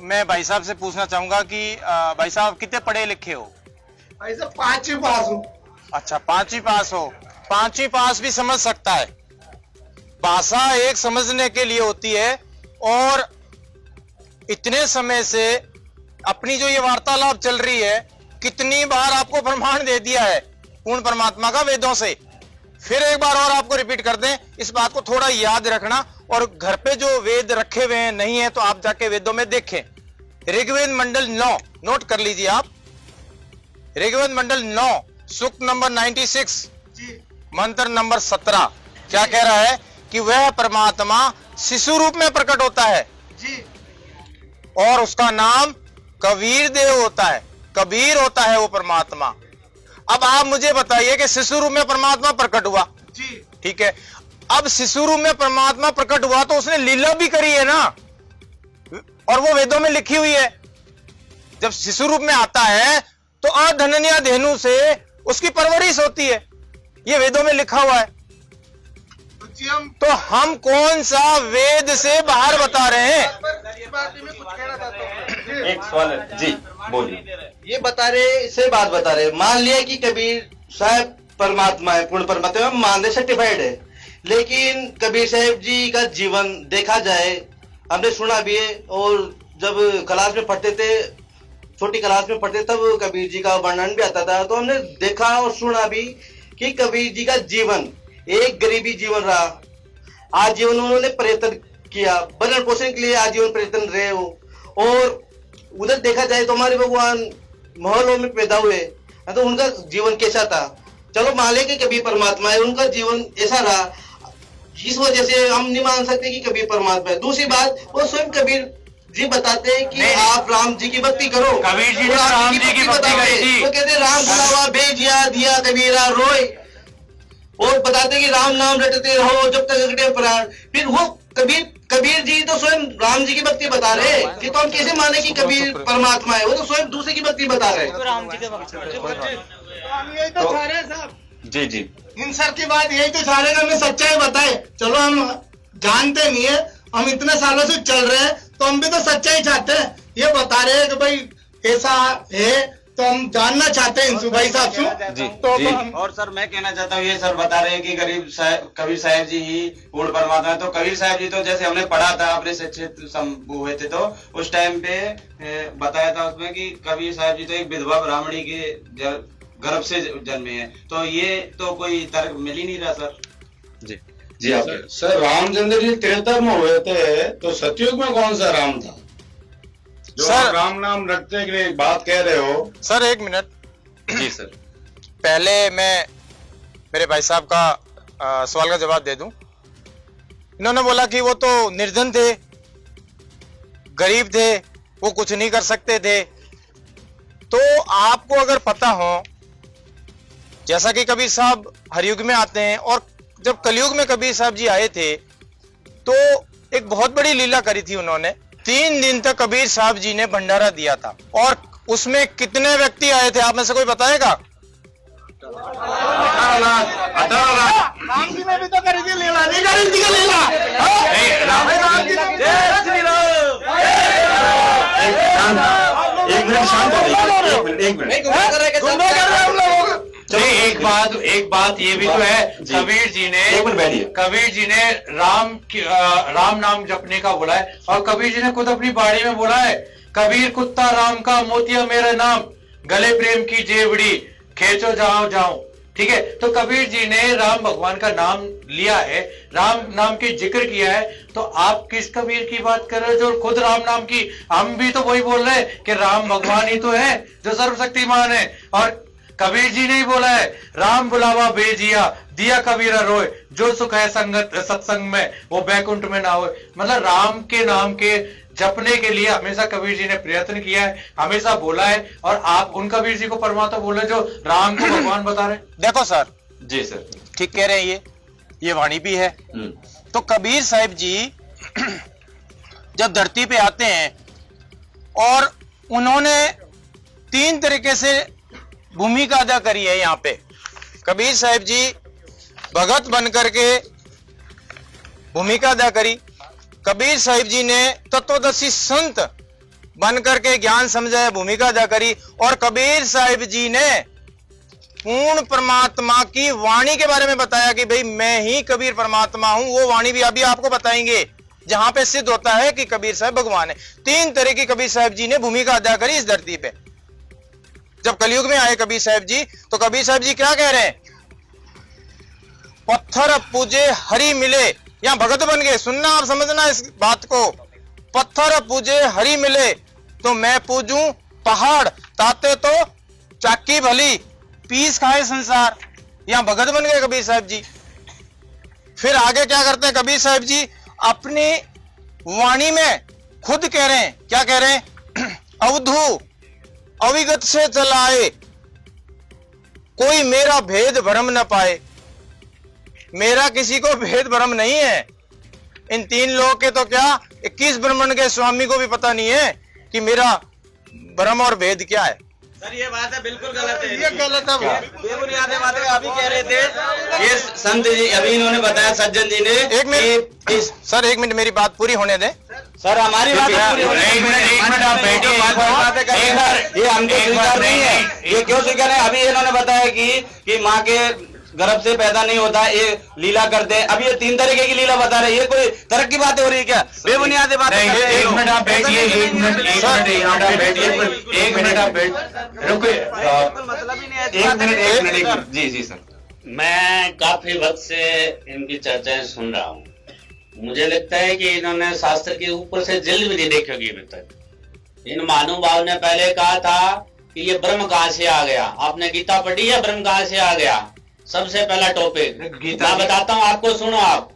S4: मैं भाई साहब से पूछना चाहूंगा कि भाई साहब कितने पढ़े लिखे हो?
S14: भाई साहब 5वीं पास हो।
S4: अच्छा 5वीं पास हो, 5वीं पास भी समझ सकता है। भाषा एक समझने के लिए होती है, और इतने समय से अपनी जो ये वार्तालाप चल रही है, कितनी बार आपको प्रमाण दे दिया है पूर्ण परमात्मा का वेदों से। फिर एक बार और आपको रिपीट कर दें, इस बात को थोड़ा याद रखना, और घर पे जो वेद रखे हुए हैं नहीं है तो आप जाके वेदों में देखें। ऋग्वेद मंडल 9 नोट कर लीजिए आप, ऋग्वेद मंडल 9 सूक्त नंबर 96 मंत्र नंबर 17 क्या कह रहा है कि वह परमात्मा शिशु रूप में प्रकट होता है
S14: जी,
S4: और उसका नाम कबीर देव होता है, कबीर होता है वो परमात्मा। अब आप मुझे बताइए कि शिशु रूप में परमात्मा प्रकट हुआ
S14: जी,
S4: ठीक है, अब शिशु रूप में परमात्मा प्रकट हुआ तो उसने लीला भी करी है ना, और वो वेदों में लिखी हुई है। जब शिशु रूप में आता है तो अधनन्या धेनु से उसकी परवरिश होती है, ये वेदों में लिखा हुआ है। तो हम कौन सा वेद से बाहर बता रहे हैं?
S1: एक सवाल है जी, बोलिए।
S2: ये बता रहे, इससे बात बता रहे, मान लिया कि कबीर साहब परमात्मा है, पूर्ण परमात्मा मान दे, सर्टिफाइड है, लेकिन कबीर साहब जी का जीवन देखा जाए, हमने सुना भी है, और जब क्लास में पढ़ते थे, छोटी क्लास में पढ़ते तब कबीर जी का वर्णन भी आता था, तो हमने देखा और सुना भी कि कबीर जी का जीवन एक गरीबी जीवन रहा, आजीवन उन्होंने प्रयत्न किया, भरण पोषण के लिए आजीवन प्रयत्न रहे हो, और उधर देखा जाए तो हमारे भगवान महलों में पैदा हुए, तो उनका जीवन कैसा था? चलो मान ले कि कबीर परमात्मा है, उनका जीवन ऐसा रहा, इस वजह से हम नहीं मान सकते कि कबीर परमात्मा है। दूसरी बात, वो स्वयं कबीर जी बताते हैं कि आप राम जी की भक्ति करो।
S8: कबीर जी ने राम जी की भक्ति करी थी।
S2: वो कहते राम बुलावा भेजिया दिया कबीरा रोए, और बताते हैं कि राम नाम रटते रहो जब तक अगटे प्राण। फिर वो कबीर जी तो स्वयं राम जी की भक्ति बता रहे हैं, कि तो हम कैसे माने कि कबीर परमात्मा है? वो तो स्वयं दूसरे की भक्ति बता रहे हैं।
S14: राम जी के यही तो चाह रहे हैं साहब।
S1: जी जी,
S14: इन सर की बात यही तो चाह रहे हैं, हमें सच्चाई बताए। चलो हम जानते नहीं है, हम इतने सालों से चल रहे हैं, तो हम भी तो सच्चाई चाहते हैं। ये बता रहे हैं कि भाई ऐसा है, तो हम जानना चाहते हैं इंसु भाई साहब से। तो हम
S5: और सर मैं कहना चाहता हूँ, ये सर बता रहे हैं कि कबीर साहब जी ही पूर्ण परमात्मा है। तो कबीर साहब जी तो जैसे हमने पढ़ा था, अपने शिक्षित हुए थे, तो उस टाइम पे बताया था उसमें कि कबीर साहब जी तो एक विधवा ब्राह्मणी के गर्भ से जन्मे हैं। तो ये तो कोई तर्क मिल ही नहीं रहा सर।
S1: जी जी, आप
S19: सर रामचंद्र जी त्रेता में हुए थे, तो सतयुग में कौन सा राम था जो
S4: सर,
S19: राम नाम रखते के लिए बात कह रहे हो?
S4: सर एक मिनट।
S1: जी सर,
S4: पहले मैं मेरे भाई साहब का सवाल का जवाब दे दूं। इन्होंने बोला कि वो तो निर्धन थे, गरीब थे, वो कुछ नहीं कर सकते थे। तो आपको अगर पता हो, जैसा कि कबीर साहब हरयुग में आते हैं, और जब कलयुग में कबीर साहब जी आए थे तो एक बहुत बड़ी लीला करी थी उन्होंने। 3 दिन तक कबीर साहब जी ने भंडारा दिया था, और उसमें कितने व्यक्ति आए थे आप में से कोई बताएगा?
S19: 18 लाख।
S14: राम जी ने भी तो करी थी लीला, नहीं करी थी लीला।
S1: एक मिनट शांत हो जाइए, एक मिनट।
S8: नहीं, एक बात ये भी तो है, कबीर जी ने राम नाम जपने का बोला है, और कबीर जी ने खुद अपनी बाड़ी में बोला है, कबीर कुत्ता राम का मोतिया मेरा नाम, गले प्रेम की जेवड़ी खेचो जाओ जाओ। ठीक है, तो कबीर जी ने राम भगवान का नाम लिया है, राम नाम की जिक्र किया है। तो आप किस कबीर की बात कर रहे हो जो खुद राम नाम की? हम भी तो वही बोल रहे हैं कि राम भगवान ही तो है जो सर्वशक्तिमान है, और कबीर जी ने ही बोला है, राम बुलावा भेजिया दिया कबीरा रोए, जो सुख है संगत सत्संग में वो बैकुंठ में ना होए। मतलब राम के नाम के जपने के लिए हमेशा कबीर जी ने प्रयत्न किया है, हमेशा बोला है, और आप उन कबीर जी को परमात्मा बोले जो राम को भगवान बता रहे।
S4: देखो सर,
S1: जी सर,
S4: ठीक कह रहे हैं, ये वाणी भी है। तो कबीर साहब जी जब धरती पे आते हैं, और उन्होंने 3 तरीके से भूमिका अदा करी है। यहाँ पे कबीर साहब जी भगत बन करके भूमिका अदा करी, कबीर साहिब जी ने तत्वदर्शी संत बन करके ज्ञान समझाया, भूमिका अदा करी, और कबीर साहिब जी ने पूर्ण परमात्मा की वाणी के बारे में बताया कि भाई मैं ही कबीर परमात्मा हूं। वो वाणी भी अभी आपको बताएंगे, जहां पे सिद्ध होता है कि कबीर साहब भगवान है। 3 तरह की कबीर साहब जी ने भूमिका अदा करी इस धरती पे। जब कलयुग में आए कबीर साहब जी, तो कबीर साहब जी क्या कह रहे हैं? पत्थर पूजे हरि मिले, यहां भगत बन गए। सुनना, आप समझना इस बात को। पत्थर पूजे हरि मिले तो मैं पूजूं पहाड़, ताते तो चाकी भली पीस खाए संसार। यहां भगत बन गए कबीर साहब जी। फिर आगे क्या करते हैं कबीर साहब जी? अपनी वाणी में खुद कह रहे हैं, क्या कह रहे हैं? अवधू अविगत से चलाए, कोई मेरा भेद भ्रम न पाए। मेरा किसी को भेद भ्रम नहीं है। इन 3 लोगों के तो क्या 21 ब्रह्मांड के स्वामी को भी पता नहीं है कि मेरा भ्रम और भेद क्या है।
S5: सर ये बात है, बिल्कुल गलत है,
S14: ये गलत है।
S5: बेबुनियाद बातें अभी कह रहे थे ये संत जी, अभी इन्होंने बताया सज्जन जी ने।
S4: एक मिनट सर, 1 मिनट मेरी बात पूरी होने दें।
S5: सर हमारी बात पूरी होने दें।
S8: 1 मिनट आप बैठिए।
S5: ये हमको स्वीकार नहीं है। ये क्यों स्वीकार है? अभी इन्होंने बताया कि माँ के गर्भ से पैदा नहीं होता, ये लीला करते हैं। अब ये 3 तरीके की लीला बता रहे हैं। ये कोई तरक की बातें हो रही है क्या? बेबुनियाद बातें।
S8: 1 मिनट आप बैठिए, 1 मिनट आप बैठिए, 1 मिनट आप बैठ रुको,
S5: मतलब ही नहीं है। 1 मिनट। जी जी सर,
S20: मैं काफी वक्त से इनकी चर्चाएं सुन रहा हूँ। मुझे लगता है कि इन्होंने शास्त्र के ऊपर से जल्द भी नहीं देखी होगी अभी तक। इन महानुभाव ने पहले कहा था कि ये ब्रह्म कहां से आ गया। आपने गीता पढ़ी है? ब्रह्म कहां से आ गया? सबसे पहला टॉपिक मैं बताता हूं आपको, सुनो आप।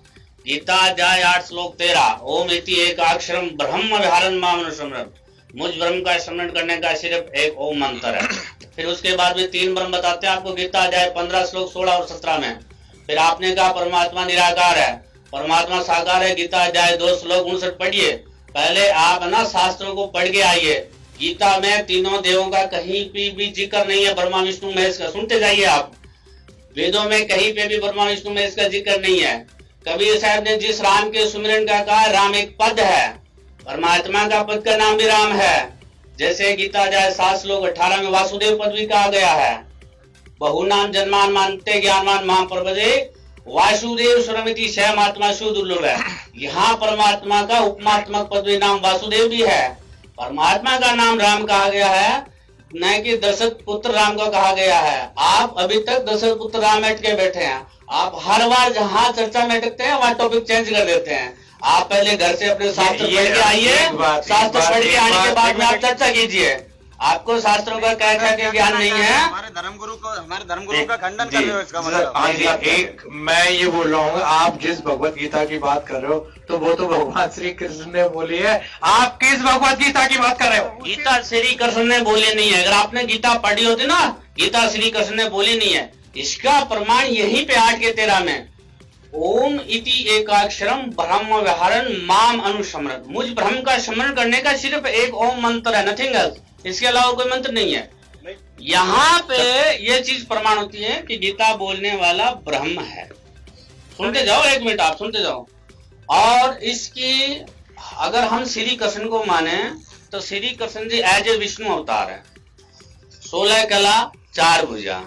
S20: गीता अध्याय 8 श्लोक 13, ओम इति एकाक्षरम ब्रह्म विहारन माम अनुस्मरण, मुझ ब्रह्म का स्मरण करने का सिर्फ एक ओम मंत्र है। फिर उसके बाद में 3 ब्रह्म बताते हैं आपको गीता अध्याय 15 श्लोक 16 और 17 में। फिर आपने कहा परमात्मा निराकार है, परमात्मा साकार है, गीता अध्याय 2 श्लोक 59 पढ़िए। पहले आप ना शास्त्रों को पढ़ के आइए। गीता में तीनों देवों का कहीं भी जिक्र नहीं है, ब्रह्मा विष्णु महेश का। सुनते जाइए आप, वेदों में कहीं पे भी ब्रह्मा विष्णु महेश का जिक्र नहीं है। कबीर साहब ने जिस राम के सुमिरन का कहा, राम एक पद है, परमात्मा का पद का नाम भी राम है। जैसे गीता अध्याय 7 श्लोक 18 में वासुदेव पद भी कहा गया है, बहु नाम जन्मान मानते ज्ञानवान माम प्रपदे वासुदेव स्वरमिति स्वयं आत्मा शु दुर्लभ है। यहाँ परमात्मा का उपमात्मक पद भी नाम वासुदेव भी है। परमात्मा का नाम राम कहा गया है, न कि दशरथ पुत्र राम को कहा गया है। आप अभी तक दशरथ पुत्र राम अटके के बैठे हैं। आप हर बार जहाँ चर्चा में अटकते हैं वहाँ टॉपिक चेंज कर देते हैं। आप पहले घर से अपने शास्त्र पढ़ के आइए, शास्त्र पढ़ के आने के बाद में आप चर्चा कीजिए। आपको शास्त्रों का क्या ज्ञान नहीं है।
S5: हमारे धर्मगुरु का खंडन कर रहे हो, इसका मतलब
S8: एक मैं ये बोल रहा हूँ, आप जिस भगवत गीता की बात कर रहे हो तो वो तो भगवान श्री कृष्ण ने बोली है। आप किस भगवत गीता की बात कर रहे हो?
S20: गीता श्री कृष्ण ने बोली नहीं है। अगर आपने गीता पढ़ी होती ना, गीता श्री कृष्ण ने बोली नहीं है। इसका प्रमाण यहीं पे 8 के 13 में, ओम इति एकाक्षरम ब्रह्म विहारन माम अनुस्मरण, मुझ ब्रह्म का स्मरण करने का सिर्फ एक ओम मंत्र है, नथिंग एल्स। इसके अलावा कोई मंत्र नहीं है। यहाँ पे ये चीज प्रमाण होती है कि गीता बोलने वाला ब्रह्म है। सुनते जाओ, 1 मिनट आप सुनते जाओ। और इसकी अगर हम श्री कृष्ण को माने तो श्री कृष्ण जी एज ए विष्णु अवतार है, 16 कला 4 भुजा,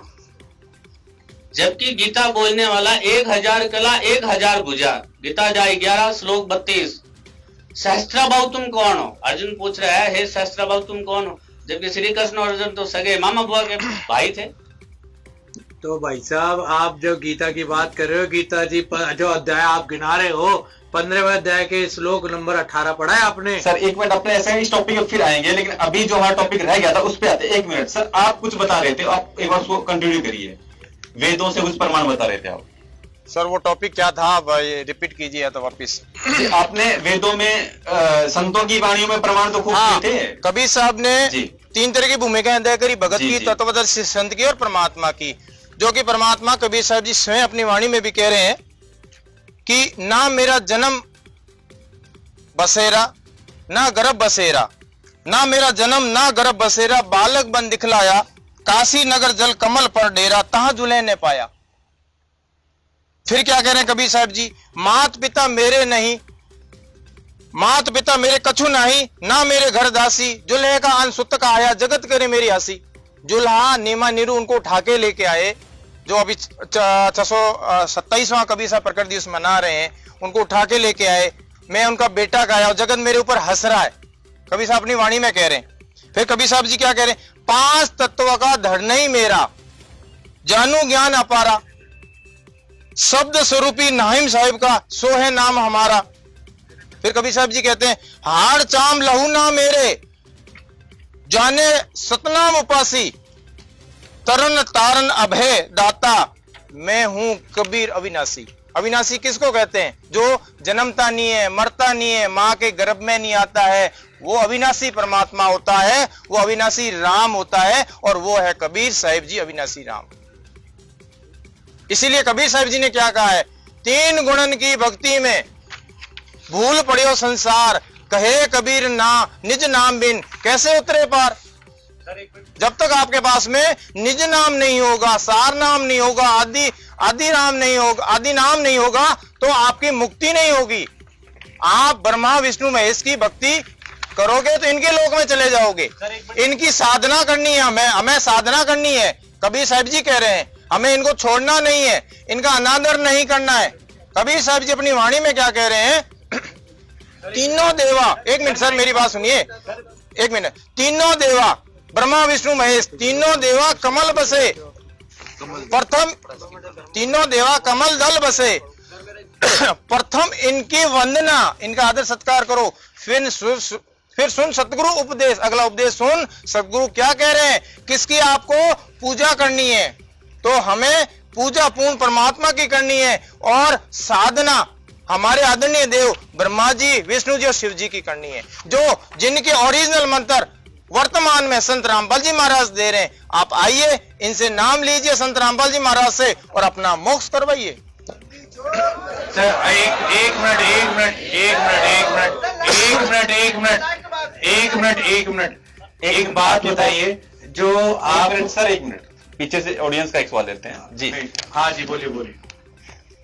S20: जबकि गीता बोलने वाला 1000 कला 1000 भुजा। गीता अध्याय 11 श्लोक 32, सहस्त्राभाव तुम कौन हो? अर्जुन पूछ रहा है, हे सहस्त्राभाव तुम कौन हो? जबकि श्री कृष्ण और अर्जुन तो सगे मामा बुआ के भाई थे।
S8: तो भाई साहब, आप जो गीता की बात कर रहे हो, गीता जी जो अध्याय आप गिना रहे हो, 15वें अध्याय के श्लोक नंबर 18 पढ़ा है आपने?
S1: सर 1 मिनट, अपने ऐसे इस टॉपिक पे फिर आएंगे, लेकिन अभी जो हमारा टॉपिक रह गया था उस पे आते। 1 मिनट सर, आप कुछ बता रहे थे, आप एक बार उसको कंटिन्यू करिए। वेदों से कुछ प्रमाण बता रहे थे आप।
S4: सर वो टॉपिक क्या था, रिपीट कीजिए तो वापिस।
S1: आपने वेदों में संतों की वाणियों में प्रमाण तो खूब थे।
S4: कबीर साहब ने 3 तरह की भूमिका अदा करी, भगत की, तत्वदर्शी संत की और परमात्मा की, जो कि परमात्मा कबीर साहब जी स्वयं अपनी वाणी में भी कह रहे हैं कि ना मेरा जन्म बसेरा ना गर्भ बसेरा, ना मेरा जन्म ना गर्भ बसेरा, बालक बन दिखलाया काशी नगर जल कमल पर डेरा, तहां जुले ने पाया। फिर क्या कह रहे हैं कबीर साहब जी, मात पिता मेरे नहीं, मात पिता मेरे कछु नहीं, ना मेरे घर दासी, जुल्हे का अन सुत का आया, जगत करे मेरी हंसी। जुल्हा नीमा नीरू उनको उठा के लेके आए, जो अभी 627वां कबीर साहब प्रकट दिवस मना रहे हैं, उनको उठा के लेके आए। मैं उनका बेटा गाया और जगत मेरे ऊपर हंस रहा है, कबीर साहब अपनी वाणी में कह रहे हैं। फिर कबीर साहब जी क्या कह रहे हैं, 5 तत्व का धड़ नहीं मेरा, जानू ज्ञान अपारा, शब्द स्वरूपी नाहिम साहिब का सो है नाम हमारा। फिर कबीर साहब जी कहते हैं, हाड़ चाम लहू ना मेरे, जाने सतनाम उपासी, तरन तारन अभय दाता, मैं हूं कबीर अविनाशी। अविनाशी किसको कहते हैं? जो जन्मता नहीं है, मरता नहीं है, मां के गर्भ में नहीं आता है, वो अविनाशी परमात्मा होता है, वो अविनाशी राम होता है, और वो है कबीर साहिब जी अविनाशी राम। इसीलिए कबीर साहिब जी ने क्या कहा है, 3 गुणन की भक्ति में भूल पड़ियो संसार, कहे कबीर ना निज नाम बिन कैसे उतरे पार। जब तक आपके पास में निज नाम नहीं होगा, सार नाम नहीं होगा, आदि नाम नहीं होगा, आदि नाम नहीं होगा, तो आपकी मुक्ति नहीं होगी। आप ब्रह्मा विष्णु महेश की भक्ति करोगे तो इनके लोक में चले जाओगे। इनकी साधना करनी है, हमें साधना करनी है। कबीर साहिब जी कह रहे हैं हमें इनको छोड़ना नहीं है, इनका अनादर नहीं करना है। कबीर साहिब जी अपनी वाणी में क्या कह रहे हैं, तीनों देवा, 1 मिनट सर मेरी बात सुनिए, 1 मिनट, तीनों देवा ब्रह्मा विष्णु महेश, तीनों देवा कमल बसे, प्रथम तीनों देवा कमल दल बसे, प्रथम इनकी वंदना, इनका आदर सत्कार करो, फिर सुन सतगुरु उपदेश, अगला उपदेश सुन। सतगुरु क्या कह रहे हैं, किसकी आपको पूजा करनी है, तो हमें पूजा पूर्ण परमात्मा की करनी है, और साधना हमारे आदरणीय देव ब्रह्मा जी, विष्णु जी और शिव जी की करनी है, जो जिनके ओरिजिनल मंत्र वर्तमान में संत रामपाल जी महाराज दे रहे हैं। आप आइए, इनसे नाम लीजिए संत रामपाल जी महाराज से और अपना मोक्ष करवाइए।
S8: सर एक मिनट एक बात बताइए, जो आप
S1: सर एक मिनट पीछे से ऑडियंस का एक सवाल लेते हैं जी।
S8: हाँ जी, बोलिए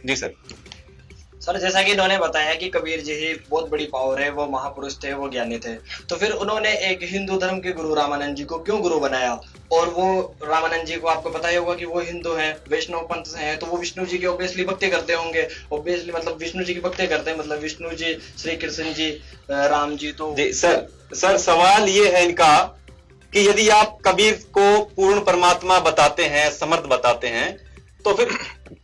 S1: जी सर।
S21: सर जैसा कि इन्होंने बताया कि कबीर जी ही बहुत बड़ी पावर है, वो महापुरुष थे, वो ज्ञानी थे, तो फिर उन्होंने एक हिंदू धर्म के गुरु रामानंद जी को क्यों गुरु बनाया? और वो रामानंद जी को आपको पता ही होगा कि वो हिंदू हैं, वैष्णव पंथ से हैं, तो वो विष्णु जी की ऑब्वियसली भक्ति करते होंगे, ऑब्वियसली मतलब विष्णु जी की भक्ति करते हैं, मतलब विष्णु जी, श्री कृष्ण जी, राम जी। तो
S1: जी सर सवाल ये है इनका कि यदि आप कबीर को पूर्ण परमात्मा बताते हैं, समर्थ बताते हैं, तो फिर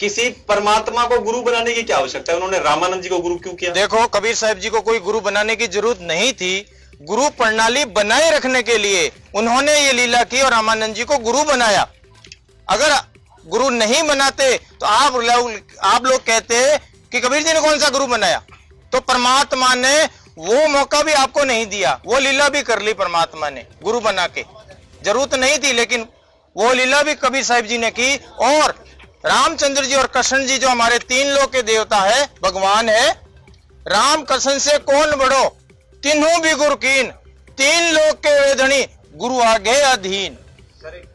S1: किसी परमात्मा को गुरु बनाने की क्या आवश्यकता है? उन्होंने रामानंद जी को गुरु क्यों किया?
S4: देखो, कबीर साहब जी को कोई गुरु बनाने की जरूरत नहीं थी। गुरु प्रणाली बनाए रखने के लिए उन्होंने ये लीला की और रामानंद जी को गुरु बनाया। अगर गुरु नहीं बनाते तो आप लोग कहते कि कबीर जी ने कौन सा गुरु बनाया? तो परमात्मा ने वो मौका भी आपको नहीं दिया, वो लीला भी कर ली परमात्मा ने गुरु बना के। जरूरत नहीं थी, लेकिन वो लीला भी कबीर साहब जी ने की। और रामचंद्र जी और कृष्ण जी जो हमारे तीन लोक के देवता है, भगवान है, राम कृष्ण से कौन बड़ो, तीनों भी गुरु कीन, तीन लोक के वेधनी, गुरु आगे अधीन।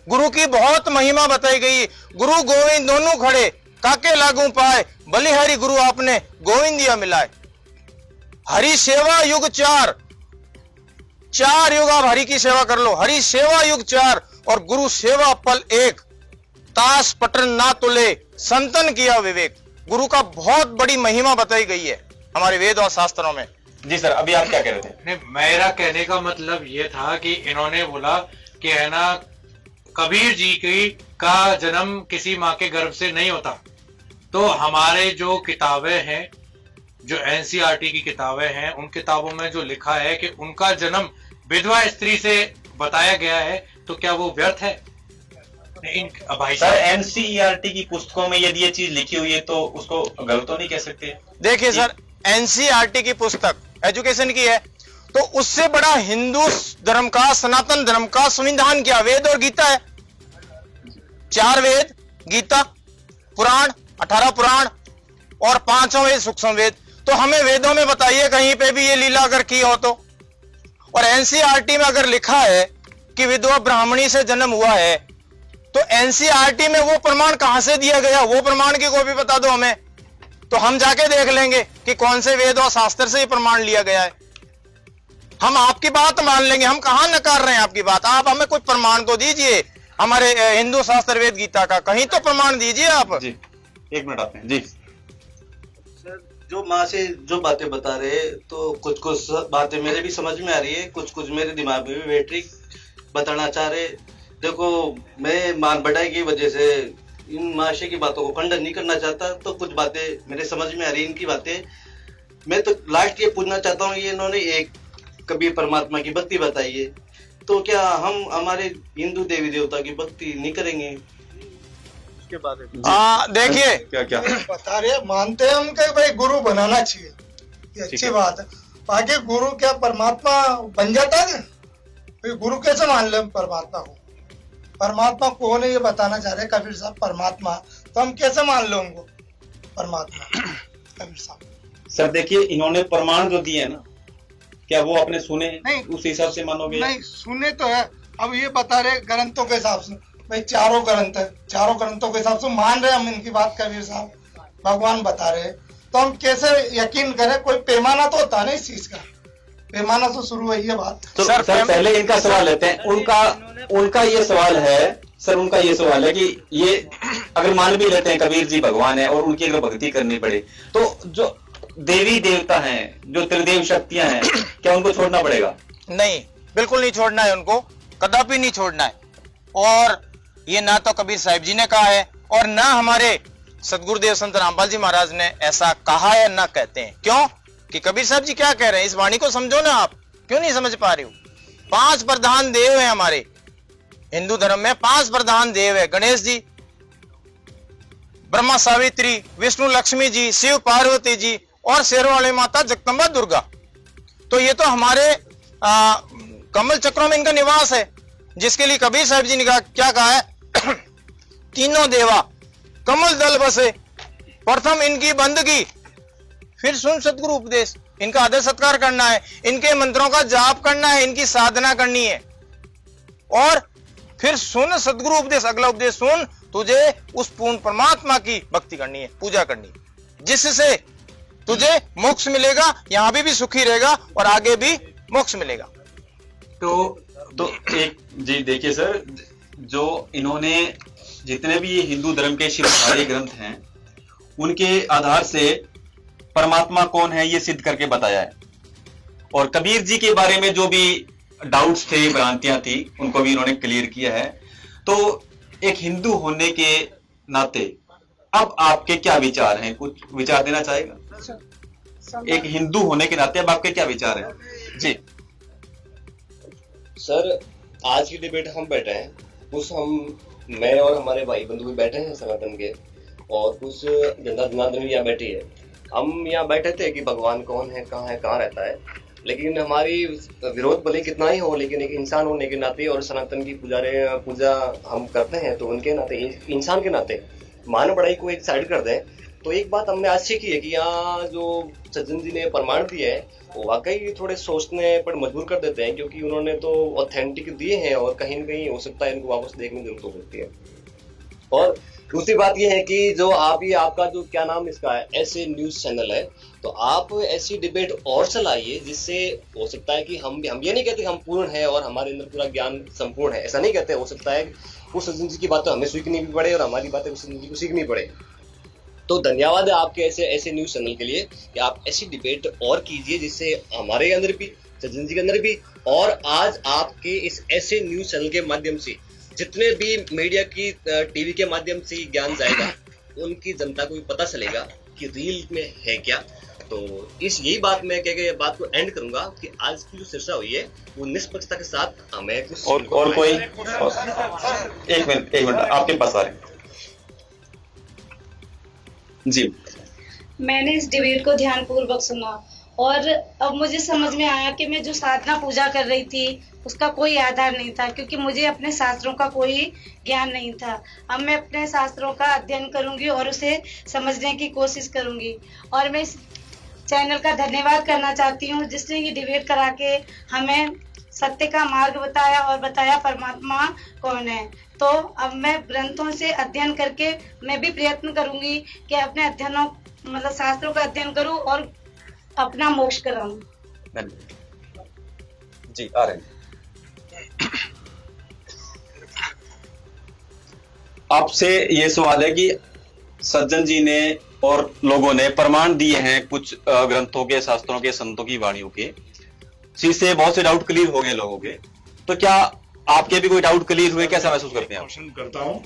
S4: गुरु की बहुत महिमा बताई गई। गुरु गोविंद दोनों खड़े, काके लागू पाए, बलिहारी गुरु आपने गोविंदिया मिलाए। हरि सेवा युग 4 युग आप हरि की सेवा कर लो। हरि सेवा युग 4 और गुरु सेवा पल 1। ताश पटन ना तुले, संतन किया विवेक। गुरु का बहुत बड़ी महिमा बताई गई है हमारे वेद और शास्त्रों में।
S1: जी सर, अभी आप क्या कह रहे थे?
S8: नहीं, मेरा कहने का मतलब ये था कि इन्होंने बोला कि है ना, कबीर जी का जन्म किसी माँ के गर्भ से नहीं होता। तो हमारे जो किताबें हैं, जो एनसीईआरटी की किताबें हैं, उन किताबों में जो लिखा है कि उनका जन्म विधवा स्त्री से बताया गया है, तो क्या वो व्यर्थ है?
S1: भाई सर, एनसीईआरटी की पुस्तकों में यदि ये चीज लिखी हुई है तो उसको गलत तो नहीं कह सकते?
S4: देखिए सर, एनसीईआरटी की पुस्तक एजुकेशन की है, तो उससे बड़ा हिंदू धर्म का, सनातन धर्म का संविधान क्या? वेद और गीता है। 4 वेद, गीता, पुराण, 18 पुराण और 5 वेद सूक्ष्म वेद। तो हमें वेदों में बताइए कहीं पे भी ये लीला अगर की हो तो। और एनसीईआरटी में अगर लिखा है कि विधवा ब्राह्मणी से जन्म हुआ है, तो एनसीईआरटी में वो प्रमाण कहां से दिया गया? वो प्रमाण की कॉपी बता दो हमें, तो हम जाके देख लेंगे कि कौन से वेद और शास्त्र से ये प्रमाण लिया गया है। हम आपकी बात मान लेंगे, हम कहां नकार रहे हैं आपकी बात। आप हमें कुछ प्रमाण तो दीजिए हमारे हिंदू शास्त्र वेद गीता का, कहीं तो प्रमाण दीजिए आप।
S1: जी, 1 मिनट आते हैं जी।
S2: जो माँ से जो बातें बता रहे, तो कुछ बातें मेरे भी समझ में आ रही है, कुछ मेरे दिमाग में भी बैटरी बताना चाह रहे। देखो, मैं मान बढ़ाई की वजह से इन माशे की बातों को खंडन नहीं करना चाहता, तो कुछ बातें मेरे समझ में आ रही इनकी बातें। मैं तो लास्ट ये पूछना चाहता हूँ, ये इन्होंने एक कबीर परमात्मा की भक्ति बताई है, तो क्या हम हमारे हिंदू देवी देवता की भक्ति नहीं करेंगे? उसके बाद
S4: देखिए
S1: क्या
S14: बता रहे, मानते हैं हम कि भाई गुरु बनाना चाहिए, ये अच्छी बात है। आगे गुरु क्या परमात्मा बन जाता है? फिर गुरु कैसे मान ले परमात्मा को? परमात्मा कौन है ये बताना चाह रहे कबीर साहब, परमात्मा, तो हम कैसे मान लो उनको परमात्मा? कबीर साहब
S1: सर देखिए, इन्होंने प्रमाण जो दिए ना, क्या वो आपने सुने? नहीं, उस हिसाब से मानोगे?
S14: नहीं, सुने तो है। अब ये बता रहे ग्रंथों के हिसाब से, भाई 4 ग्रंथ है, 4 ग्रंथों के हिसाब से मान रहे हम इनकी बात। कबीर साहब भगवान बता रहे, तो हम कैसे यकीन करें? कोई पैमाना तो होता नहीं इस चीज का, पैमाना तो शुरू हुई है बात।
S1: तो सर पहले इनका सवाल लेते हैं। उनका ये सवाल है सर, उनका ये सवाल है कि ये अगर मान भी लेते हैं कबीर जी भगवान है और उनकी अगर भक्ति करनी पड़े, तो जो देवी देवता हैं, जो त्रिदेव शक्तियां हैं, क्या उनको छोड़ना पड़ेगा?
S4: नहीं, बिल्कुल नहीं छोड़ना है उनको, कदापि नहीं छोड़ना है। और ये ना तो कबीर साहिब जी ने कहा है और ना हमारे सदगुरुदेव संत रामपाल जी महाराज ने ऐसा कहा है, ना कहते हैं। क्यों? कि कबीर साहब जी क्या कह रहे हैं, इस वाणी को समझो ना आप। क्यों नहीं समझ पा रहे हो? 5 प्रधान देव हैं हमारे हिंदू धर्म में। 5 प्रधान देव है, गणेश जी, ब्रह्मा सावित्री, विष्णु लक्ष्मी जी, शिव पार्वती जी और शेरों वाली माता जगदम्बा दुर्गा। तो ये तो हमारे कमल चक्रों में इनका निवास है, जिसके लिए कबीर साहब जी ने क्या कहा है तीनों देवा कमल दल बसे, प्रथम इनकी बंदगी फिर सुन सतगुरु उपदेश। इनका आदर सत्कार करना है, इनके मंत्रों का जाप करना है, इनकी साधना करनी है, और फिर सुन सतगुरु उपदेश, अगला उपदेश सुन, तुझे उस पूर्ण परमात्मा की भक्ति करनी है, पूजा करनी है, जिससे तुझे मोक्ष मिलेगा, यहां भी सुखी रहेगा और आगे भी मोक्ष मिलेगा।
S1: तो एक जी देखिए सर, जो इन्होंने जितने भी ये हिंदू धर्म के शिवधारी ग्रंथ हैं उनके आधार से परमात्मा कौन है ये सिद्ध करके बताया है, और कबीर जी के बारे में जो भी डाउट्स थे, भ्रांतियां थी, उनको भी इन्होंने क्लियर किया है। तो एक हिंदू होने के नाते अब आपके क्या विचार हैं, कुछ विचार देना चाहेगा? एक हिंदू होने के नाते अब आपके क्या विचार हैं? जी
S10: सर, आज की डिबेट हम बैठे हैं, मैं और हमारे भाई बंधु भी बैठे हैं सनातन के, और कुछ जनता जनार्दन भी यहाँ बैठी है। हम यहाँ बैठे थे कि भगवान कौन है, कहाँ रहता है, लेकिन हमारी विरोध भले कितना ही हो, लेकिन एक इंसान होने के नाते और सनातन की पूजा हम करते हैं, तो उनके नाते, इंसान के नाते मान बढ़ाई को एक साइड कर दें। तो एक बात हमने आज सीखी है कि यहाँ जो सज्जन जी ने प्रमाण दिए हैं वो वाकई थोड़े सोचने पर मजबूर कर देते हैं, क्योंकि उन्होंने तो ऑथेंटिक दिए हैं और कहीं न कहीं हो सकता है इनको वापस देखने की जरूरत हो सकती है। और दूसरी बात यह है कि जो आपका जो क्या नाम इसका है, ऐसे न्यूज चैनल है, तो आप ऐसी डिबेट और चलाइए जिससे हो सकता है कि हम ये नहीं कहते हम पूर्ण है और हमारे अंदर पूरा ज्ञान संपूर्ण है, ऐसा नहीं कहते। हो सकता है उस सज्जन जी की बातें हमें सीखनी भी पड़े और हमारी बातें उस सज्जन जी को सीखनी पड़े। तो धन्यवाद है आपके ऐसे न्यूज चैनल के लिए कि आप ऐसी डिबेट और कीजिए जिससे हमारे अंदर भी, सज्जन जी के अंदर भी, और आज आपके इस ऐसे न्यूज चैनल के माध्यम से जितने भी मीडिया की टीवी के माध्यम से ज्ञान जाएगा उनकी जनता को भी पता चलेगा कि रील में है क्या। तो यही बात मैं कह के बात को एंड करूंगा कि आज की जो चर्चा हुई है वो निष्पक्षता के साथ हमें कुछ
S1: और कोई एक मिनट आपके पास आ रहे जी।
S11: मैंने इस डिबेट को ध्यानपूर्वक सुना और अब मुझे समझ में आया कि मैं जो साधना पूजा कर रही थी उसका कोई आधार नहीं था, क्योंकि मुझे अपने शास्त्रों का कोई ज्ञान नहीं था। अब मैं अपने शास्त्रों का अध्ययन करूंगी और उसे समझने की कोशिश करूंगी। और मैं इस चैनल का धन्यवाद करना चाहती हूँ जिसने ये डिबेट करा के हमें सत्य का मार्ग बताया और बताया परमात्मा कौन है। तो अब मैं ग्रंथों से अध्ययन करके मैं भी प्रयत्न करूंगी कि अपने अध्ययनों मतलब शास्त्रों का अध्ययन करूं और अपना मोक्ष कराऊं।
S1: जी आ रहे हैं आपसे ये सवाल है कि सज्जन जी ने और लोगों ने प्रमाण दिए हैं कुछ ग्रंथों के, शास्त्रों के, संतों की वाणियों के, जिससे बहुत से डाउट क्लियर हो गए लोगों के। तो क्या आपके भी कोई डाउट क्लियर हुए, कैसा महसूस करते हैं?
S22: क्वेश्चन करता हूँ,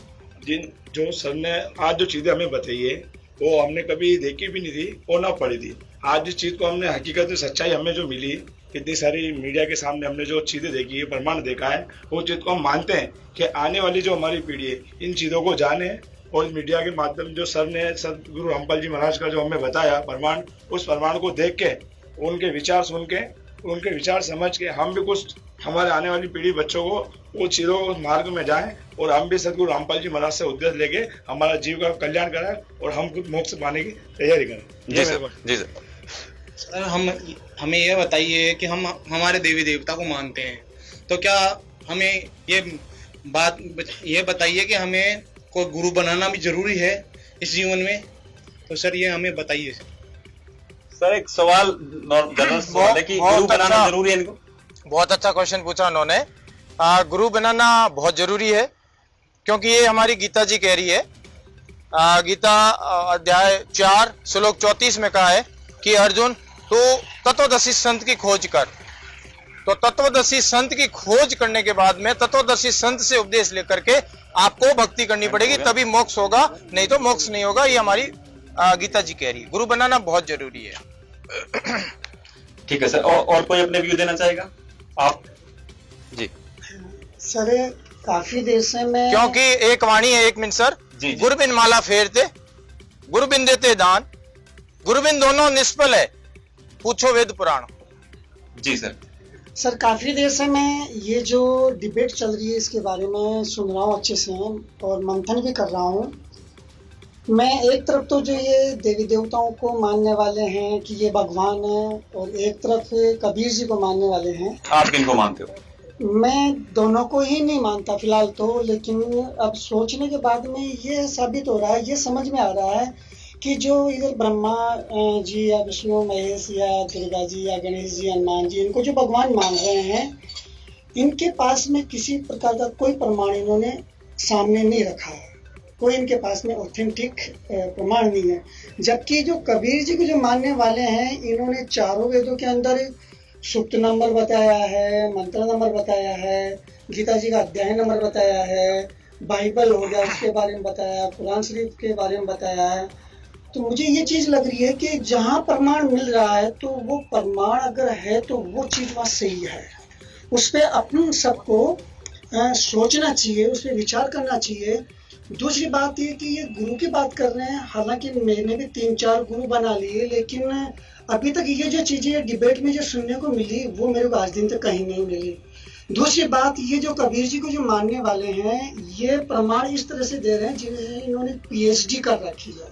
S22: जो सर ने आज जो चीजें हमें बताई है वो हमने कभी देखी भी नहीं थी और ना पढ़ी थी। आज जिस चीज को हमने हकीकत सच्चाई हमें जो मिली, इतनी सारी मीडिया के सामने हमने जो चीजें देखी है, प्रमाण देखा है, वो चीज को हम मानते हैं कि आने वाली जो हमारी पीढ़ी है इन चीजों को जाने, और मीडिया के माध्यम जो सर ने सतगुरु रामपाल जी महाराज का जो हमें बताया प्रमाण, उस प्रमाण को देख के, उनके विचार सुन के, उनके विचार समझ के हम भी कुछ हमारे आने वाली पीढ़ी बच्चों को वो चीजों को मार्ग में जाएं और हम भी सतगुरु रामपाल जी महाराज से उद्देश्य लेके हमारा जीव का कल्याण कराएं और हम खुद मोक्ष पाने की तैयारी करें।
S1: जी सर, जी सर।
S23: सर हमें यह बताइए कि हम हमारे देवी देवता को मानते हैं, तो क्या हमें ये बताइए कि हमें कोई गुरु बनाना भी जरूरी है इस जीवन में? तो सर ये हमें बताइए।
S1: सर एक सवाल जनरल सवाल है कि गुरु बनाना जरूरी है इनको?
S4: बहुत अच्छा क्वेश्चन पूछा उन्होंने। गुरु बनाना बहुत जरूरी है, क्योंकि ये हमारी गीता जी कह रही है। गीता अध्याय 4 श्लोक 34 में कहा है कि अर्जुन तो तत्वदर्शी संत की खोज कर। तो तत्वदर्शी संत की खोज करने के बाद में तत्वदर्शी संत से उपदेश लेकर के आपको भक्ति करनी पड़ेगी, तभी मोक्ष होगा, नहीं तो मोक्ष नहीं होगा। ये हमारी गीता जी कह रही है। गुरु बनाना बहुत जरूरी है।
S1: ठीक है सर, और कोई अपने व्यू देना चाहेगा आप? जी
S24: सर, काफी देर से मैं,
S4: क्योंकि एक वाणी है, एक मिनट सर, गुरु बिन माला फेरते, गुरु बिन देते दान, गुरुबिंद दोनों निष्फल है, पूछो वेद पुराण।
S1: जी सर।
S24: सर काफी देर से मैं ये जो डिबेट चल रही है इसके बारे में सुन रहा हूँ अच्छे से और मंथन भी कर रहा हूँ। मैं एक तरफ तो जो ये देवी देवताओं को मानने वाले हैं कि ये भगवान है और एक तरफ कबीर जी को मानने वाले हैं।
S1: आप किनको मानते हो?
S24: मैं दोनों को ही नहीं मानता फिलहाल तो, लेकिन अब सोचने के बाद में ये साबित हो रहा है, ये समझ में आ रहा है कि जो इधर ब्रह्मा जी या विष्णु महेश या दुर्गा जी या गणेश जी हनुमान जी, इनको जो भगवान मान रहे हैं, इनके पास में किसी प्रकार का कोई प्रमाण इन्होंने सामने नहीं रखा है, कोई इनके पास में ऑथेंटिक प्रमाण नहीं है। जबकि जो कबीर जी को जो मानने वाले हैं, इन्होंने चारों वेदों के अंदर सूक्त नंबर बताया है, मंत्र नंबर बताया है, गीता जी का अध्याय नंबर बताया है, बाइबल हो गया उसके बारे में बताया, कुरान शरीफ के बारे में बताया है। तो मुझे ये चीज लग रही है कि जहाँ प्रमाण मिल रहा है तो वो प्रमाण अगर है तो वो चीज वहाँ सही है, उस पर अपन सबको सोचना चाहिए, उस पर विचार करना चाहिए। दूसरी बात ये कि ये गुरु की बात कर रहे हैं, हालांकि मैंने भी 3-4 गुरु बना लिए, लेकिन अभी तक ये जो चीजें डिबेट में जो सुनने को मिली वो मेरे को आज दिन तक कहीं नहीं मिली। दूसरी बात, ये जो कबीर जी को जो मानने वाले हैं, ये प्रमाण इस तरह से दे रहे हैं जिन्हें इन्होंने पीएचडी कर रखी है,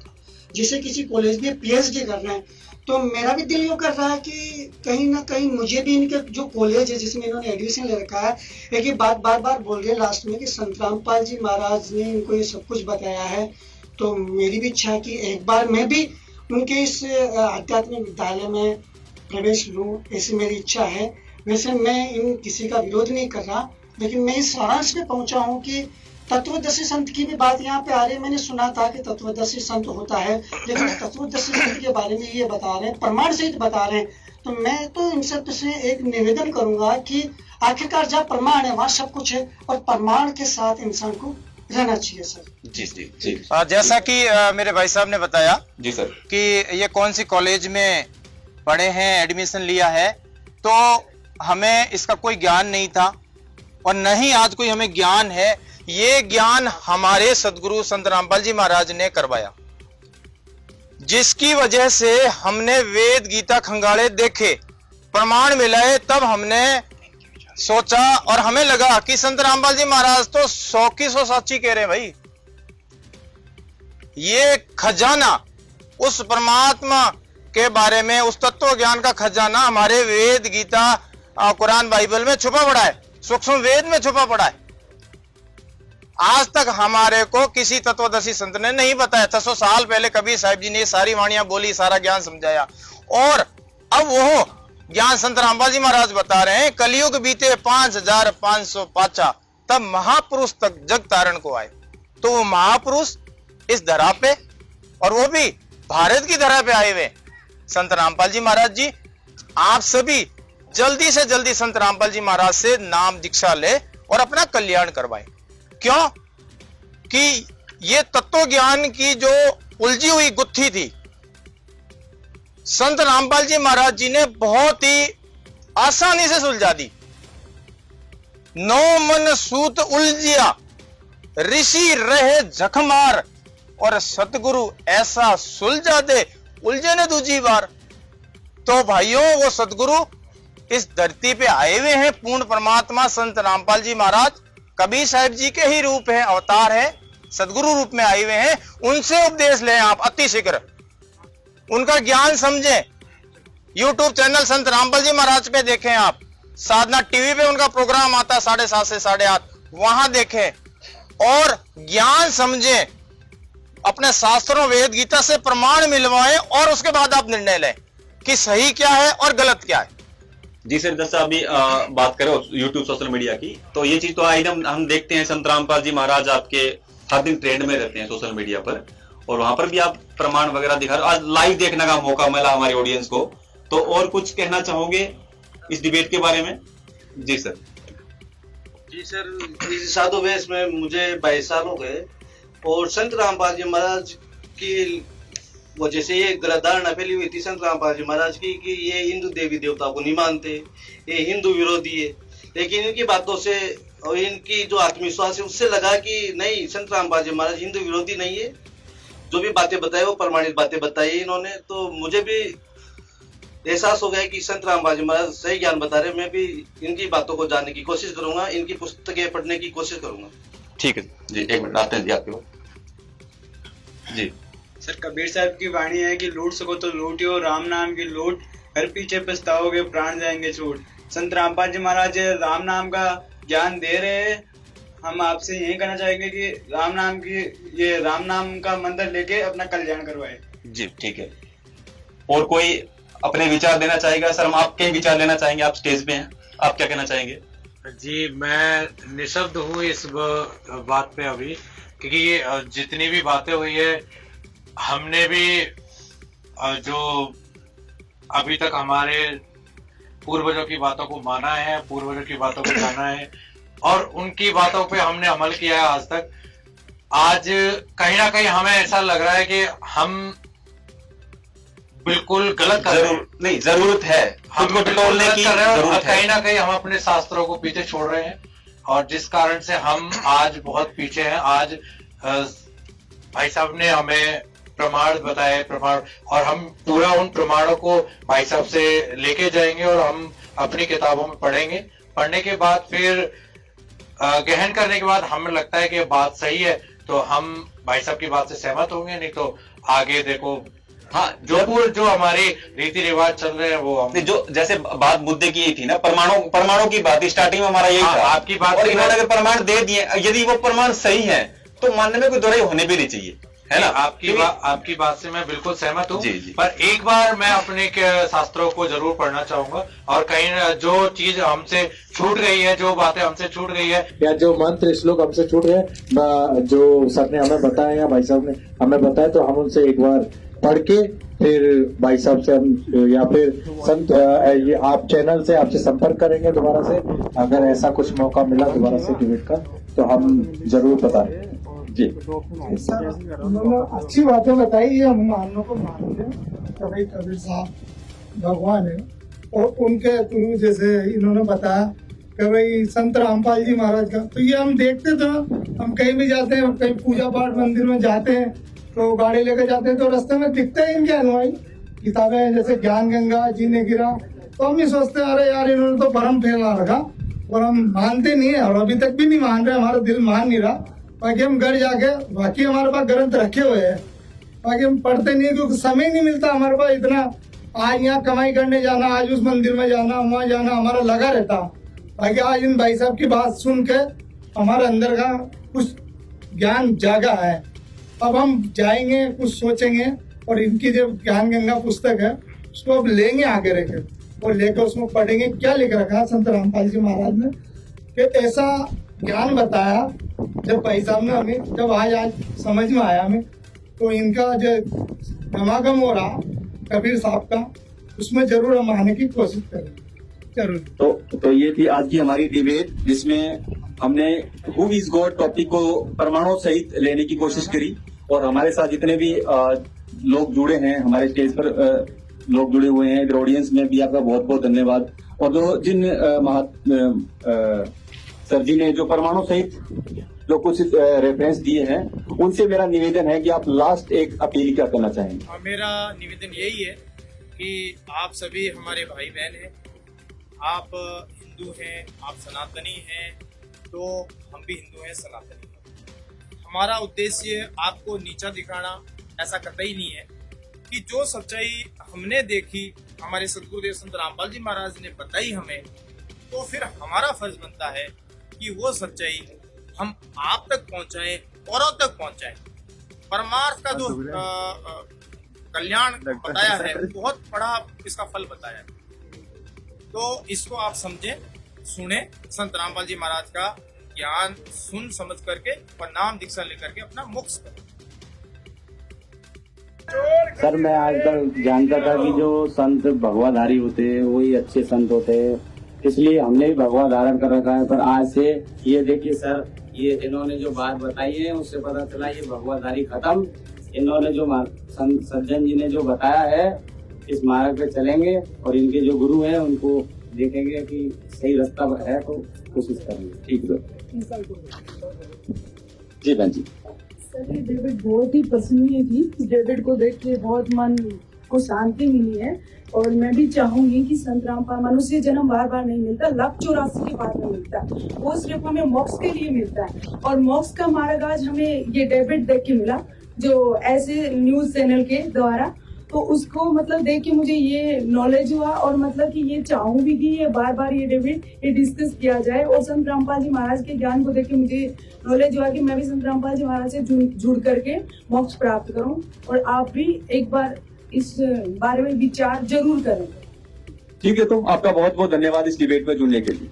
S24: जिसे किसी कॉलेज में पीएचडी कर रहे हैं। तो मेरा भी दिल यूँ कर रहा है कि कहीं ना कहीं मुझे भी इनके जो कॉलेज है जिसमें इन्होंने एडमिशन ले रखा है, एक ही बात बार बार बोल रहे हैं लास्ट में कि संत रामपाल जी महाराज ने इनको ये सब कुछ बताया है। तो मेरी भी इच्छा है कि एक बार मैं भी उनके इस आध्यात्मिक विद्यालय में प्रवेश लूँ, ऐसी मेरी इच्छा है। वैसे मैं इन किसी का विरोध नहीं कर रहा, लेकिन मैं इस सारांश पे पहुंचा हूँ कि तत्वदर्शी संत की भी बात यहाँ पे आ रही है। मैंने सुना था कि तत्वदर्शी संत होता है, लेकिन तत्वदर्शी संत के बारे में ये बता रहे हैं, प्रमाण सहित बता रहे हैं। तो मैं तो इन सब से एक निवेदन करूंगा कि आखिरकार जहाँ प्रमाण है वहाँ सब कुछ है, और प्रमाण के साथ इंसान को रहना चाहिए सर।
S1: जी जी जी।
S4: जैसा कि मेरे भाई साहब ने बताया
S1: जी सर
S4: कि ये कौन सी कॉलेज में पढ़े हैं, एडमिशन लिया है, तो हमें इसका कोई ज्ञान नहीं था और न ही आज कोई हमें ज्ञान है। ये ज्ञान हमारे सदगुरु संत रामपाल जी महाराज ने करवाया, जिसकी वजह से हमने वेद गीता खंगाले देखे, प्रमाण मिलाए, तब हमने सोचा और हमें लगा कि संत रामपाल जी महाराज तो 100 की 100 साची कह रहे हैं। भाई ये खजाना उस परमात्मा के बारे में, उस तत्व ज्ञान का खजाना हमारे वेद गीता कुरान बाइबल में छुपा पड़ा है, सूक्ष्म वेद में छुपा पड़ा है। आज तक हमारे को किसी तत्वदर्शी संत ने नहीं बताया था। 100 साल पहले कबीर साहिब जी ने सारी वाणियां बोली, सारा ज्ञान समझाया, और अब वो ज्ञान संत रामपाल जी महाराज बता रहे हैं। कलयुग बीते 5500 पाचा, तब महापुरुष तक जग तारण को आए। तो वो महापुरुष इस धरा पे, और वो भी भारत की धरा पे आए हुए संत रामपाल जी महाराज जी। आप सभी जल्दी से जल्दी संत रामपाल जी महाराज से नाम दीक्षा ले और अपना कल्याण करवाएं। क्यों कि ये तत्व ज्ञान की जो उलझी हुई गुत्थी थी, संत रामपाल जी महाराज जी ने बहुत ही आसानी से सुलझा दी। 9 मन सूत उलझिया, ऋषि रहे झकमार, और सतगुरु ऐसा सुलझा दे, उलझे ने दूजी बार। तो भाइयों, वो सतगुरु इस धरती पे आए हुए हैं, पूर्ण परमात्मा संत रामपाल जी महाराज कबीर साहिब जी के ही रूप है, अवतार है, सदगुरु रूप में आए हुए हैं। उनसे उपदेश लें आप अति शीघ्र, उनका ज्ञान समझें। YouTube चैनल संत रामपाल जी महाराज पे देखें आप, साधना टीवी पे उनका प्रोग्राम आता है 7:30 से 8:30, वहां देखें और ज्ञान समझें, अपने शास्त्रों वेद गीता से प्रमाण मिलवाएं, और उसके बाद आप निर्णय लें कि सही क्या है और गलत क्या है।
S1: जी सर, जैसा अभी बात करें YouTube सोशल मीडिया की, तो ये चीज तो हम देखते हैं संत रामपाल जी महाराज आपके हर दिन ट्रेंड में रहते हैं सोशल मीडिया पर, और वहां पर भी आप प्रमाण वगैरह दिखा रहे हो। आज लाइव देखने का मौका मिला हमारी ऑडियंस को, तो और कुछ कहना चाहोगे इस डिबेट के बारे में? जी सर।
S2: जी सर, इस साधु वेश में मुझे 22 साल हो गए, और संत रामपाल जी महाराज की वजह से ये गलत धारणा फैली हुई थी संत रामपाल जी महाराज की कि ये हिंदू देवी देवता को नहीं मानते, ये हिंदू विरोधी है। लेकिन इनकी बातों से और इनकी जो आत्मविश्वास है उससे लगा कि नहीं, संत रामपाल जी महाराज हिंदू विरोधी नहीं है। जो भी बातें बताई वो प्रमाणित बातें बताई इन्होंने। तो मुझे भी एहसास हो गया कि संत रामपाल जी महाराज सही ज्ञान बता रहे। मैं भी इनकी बातों को जानने की कोशिश करूंगा, इनकी पुस्तकें पढ़ने की कोशिश करूंगा।
S1: ठीक है जी, एक मिनट आते हैं जी आपके पास जी।
S9: सर, कबीर साहब की वाणी है कि लूट सको तो लूटियो, राम नाम की लूट, हर पीछे पछताओगे प्राण जाएंगे छूट। संत रामपाल जी महाराज राम नाम का ज्ञान दे रहे हैं। हम आपसे यही कहना चाहेंगे कि राम नाम का मंत्र लेके अपना कल्याण करवाए
S1: जी। ठीक है, और कोई अपने विचार देना चाहेगा? सर, हम आपके विचार लेना चाहेंगे, आप स्टेज पे हैं, आप क्या कहना चाहेंगे?
S8: जी, मैं निशब्द हूँ इस बात पे अभी, क्योंकि ये जितनी भी बातें हुई है हमने भी जो अभी तक हमारे पूर्वजों की बातों को माना है, पूर्वजों की बातों को जाना है और उनकी बातों पे हमने अमल किया है आज तक। आज कहीं ना कहीं हमें ऐसा लग रहा है कि हम बिल्कुल गलत कर रहे हैं।
S1: नहीं, जरूरत है खुद को टटोलने की जरूरत है।
S8: कहीं ना कहीं हम अपने शास्त्रों को पीछे छोड़ रहे हैं और जिस कारण से हम आज बहुत पीछे हैं। आज भाई साहब ने हमें प्रमाण बताए, प्रमाण, और हम पूरा उन प्रमाणों को भाई साहब से लेके जाएंगे और हम अपनी किताबों में पढ़ेंगे। पढ़ने के बाद फिर गहन करने के बाद हमें लगता है कि बात सही है तो हम भाई साहब की बात से सहमत होंगे, नहीं तो आगे देखो
S1: हाँ
S8: जो हमारे रीति रिवाज चल रहे हैं वो हम
S1: जो जैसे बात मुद्दे की थी ना, परमाणु की बात स्टार्टिंग में हमारा यही था।
S8: आपकी बात,
S1: और इन्होंने अगर प्रमाण दे दिए, यदि वो प्रमाण सही है तो मानने में कोई दोहराई होने भी नहीं चाहिए, है ना?
S8: आपकी बात से मैं बिल्कुल सहमत हूँ। पर एक बार मैं अपने शास्त्रों को जरूर पढ़ना चाहूंगा और कहीं जो चीज हमसे छूट गई है, जो बातें हमसे छूट गई है
S12: या जो मंत्र श्लोक हमसे छूट गए, जो सर ने हमें बताया या भाई साहब ने हमें बताया, तो हम उनसे एक बार पढ़ के फिर भाई साहब से हम या फिर संत ये आप चैनल से आपसे संपर्क करेंगे दोबारा से। अगर ऐसा कुछ मौका मिला दोबारा से डिबेट का तो हम जरूर बताएं जी।
S24: सर, उन्होंने अच्छी बातें बताई, ये हम मानने को मानते हैं तो भाई कबीर साहब भगवान है। और उनके गुरु जैसे इन्होंने बताया कि भाई संत रामपाल जी महाराज का, तो ये हम देखते थे। हम कहीं भी जाते हैं, कहीं पूजा पाठ मंदिर में जाते हैं तो गाड़ी लेकर जाते हैं तो रास्ते में दिखते हैं इनके अनुयायी, किताबें जैसे ज्ञान गंगा, जीने गिरा, तो हम ही सोचते हैं अरे यार इन्होंने तो भरम फैला रखा, और हम मानते नहीं है और अभी तक भी नहीं मान रहे, हमारा दिल मान नहीं रहा। बाकी हम घर जाके बाकी हमारे पास ग्रंथ रखे हुए हैं, बाकी हम पढ़ते नहीं क्योंकि समय नहीं मिलता हमारे पास इतना। आज यहाँ कमाई करने जाना, आज उस मंदिर में जाना, वहाँ जाना, हमारा लगा रहता। बाकी आज इन भाई साहब की बात सुन के हमारे अंदर का कुछ ज्ञान जागा है। अब हम जाएंगे, कुछ सोचेंगे और इनकी जो ज्ञान गंगा पुस्तक है उसको अब लेंगे आगे रखे और लेकर उसमें पढ़ेंगे क्या लिख रखा है संत रामपाल जी महाराज ने, कि ऐसा ज्ञान बताया जब भाई साहब ने हमें, जब आज समझ में आया हमें, तो इनका जो समागम हो रहा कबीर साहब का, उसमें जरूर हम आने की कोशिश करेंगे जरूर।
S1: तो ये थी आज की हमारी डिबेट, जिसमें हमने हु इज गॉड टॉपिक को प्रमाणों सहित लेने की कोशिश करी। और हमारे साथ जितने भी लोग जुड़े हैं, हमारे स्टेज पर लोग जुड़े हुए हैं, इधर ऑडियंस में भी आपका बहुत बहुत धन्यवाद। और जिन सर जी ने जो परमाणु सहित जो कुछ रेफरेंस दिए हैं, उनसे मेरा निवेदन है कि आप लास्ट एक अपील क्या करना चाहेंगे?
S4: मेरा निवेदन यही है कि आप सभी हमारे भाई बहन हैं, आप हिंदू हैं, आप सनातनी हैं, तो हम भी हिंदू हैं, सनातनी हैं। हमारा उद्देश्य आपको नीचा दिखाना ऐसा कतई नहीं है कि जो सच्चाई हमने देखी, हमारे सदगुरुदेव संत रामपाल जी महाराज ने बताई हमें, तो फिर हमारा फर्ज बनता है कि वो सच्चाई हम आप तक पहुंचाएं, औरों तक पहुंचाएं। परमार्थ का जो कल्याण बताया है, बहुत बड़ा इसका फल बताया है, तो इसको आप समझें, सुने, संत रामपाल जी महाराज का ज्ञान सुन समझ करके और नाम दीक्षा लेकर के अपना मोक्ष करें।
S13: सर, मैं आजकल जानता था कि जो संत भगवाधारी होते हैं वही अच्छे संत होते हैं, इसलिए हमने भी भगवा धारण कर रखा है। पर आज से ये देखिए सर, ये इन्होंने जो बात बताई है उससे पता चला ये भगवाधारी खत्म। इन्होंने जो सज्जन जी ने जो बताया है, इस मार्ग पे चलेंगे और इनके जो गुरु हैं उनको देखेंगे कि सही रास्ता है तो कोशिश करेंगे। ठीक है जी बहन जी।
S3: सर ये डेविड बहुत ही पसंदीय थी। डेविड को देख के बहुत मन को शांति मिली है और मैं भी चाहूंगी कि संत रामपाल, मनुष्य जन्म बार बार नहीं मिलता, लाख 84 के बाद में मिलता है, वो सिर्फ हमें मोक्ष के लिए मिलता है और मोक्ष का मार्ग आज हमें ये डेविड देख के मिला, जो ऐसे न्यूज चैनल के द्वारा। तो उसको मतलब देख के मुझे ये नॉलेज हुआ और मतलब कि ये चाहूँ भी कि ये बार बार ये डेविड ये डिस्कस किया जाए और संत रामपाल जी महाराज के ज्ञान को देख के मुझे नॉलेज हुआ कि मैं भी संत रामपाल जी महाराज से जुड़ करके मोक्ष प्राप्त करूं और आप भी एक बार इस बारे में विचार जरूर करें।
S1: ठीक है, तो आपका बहुत बहुत धन्यवाद इस डिबेट में जुड़ने के लिए।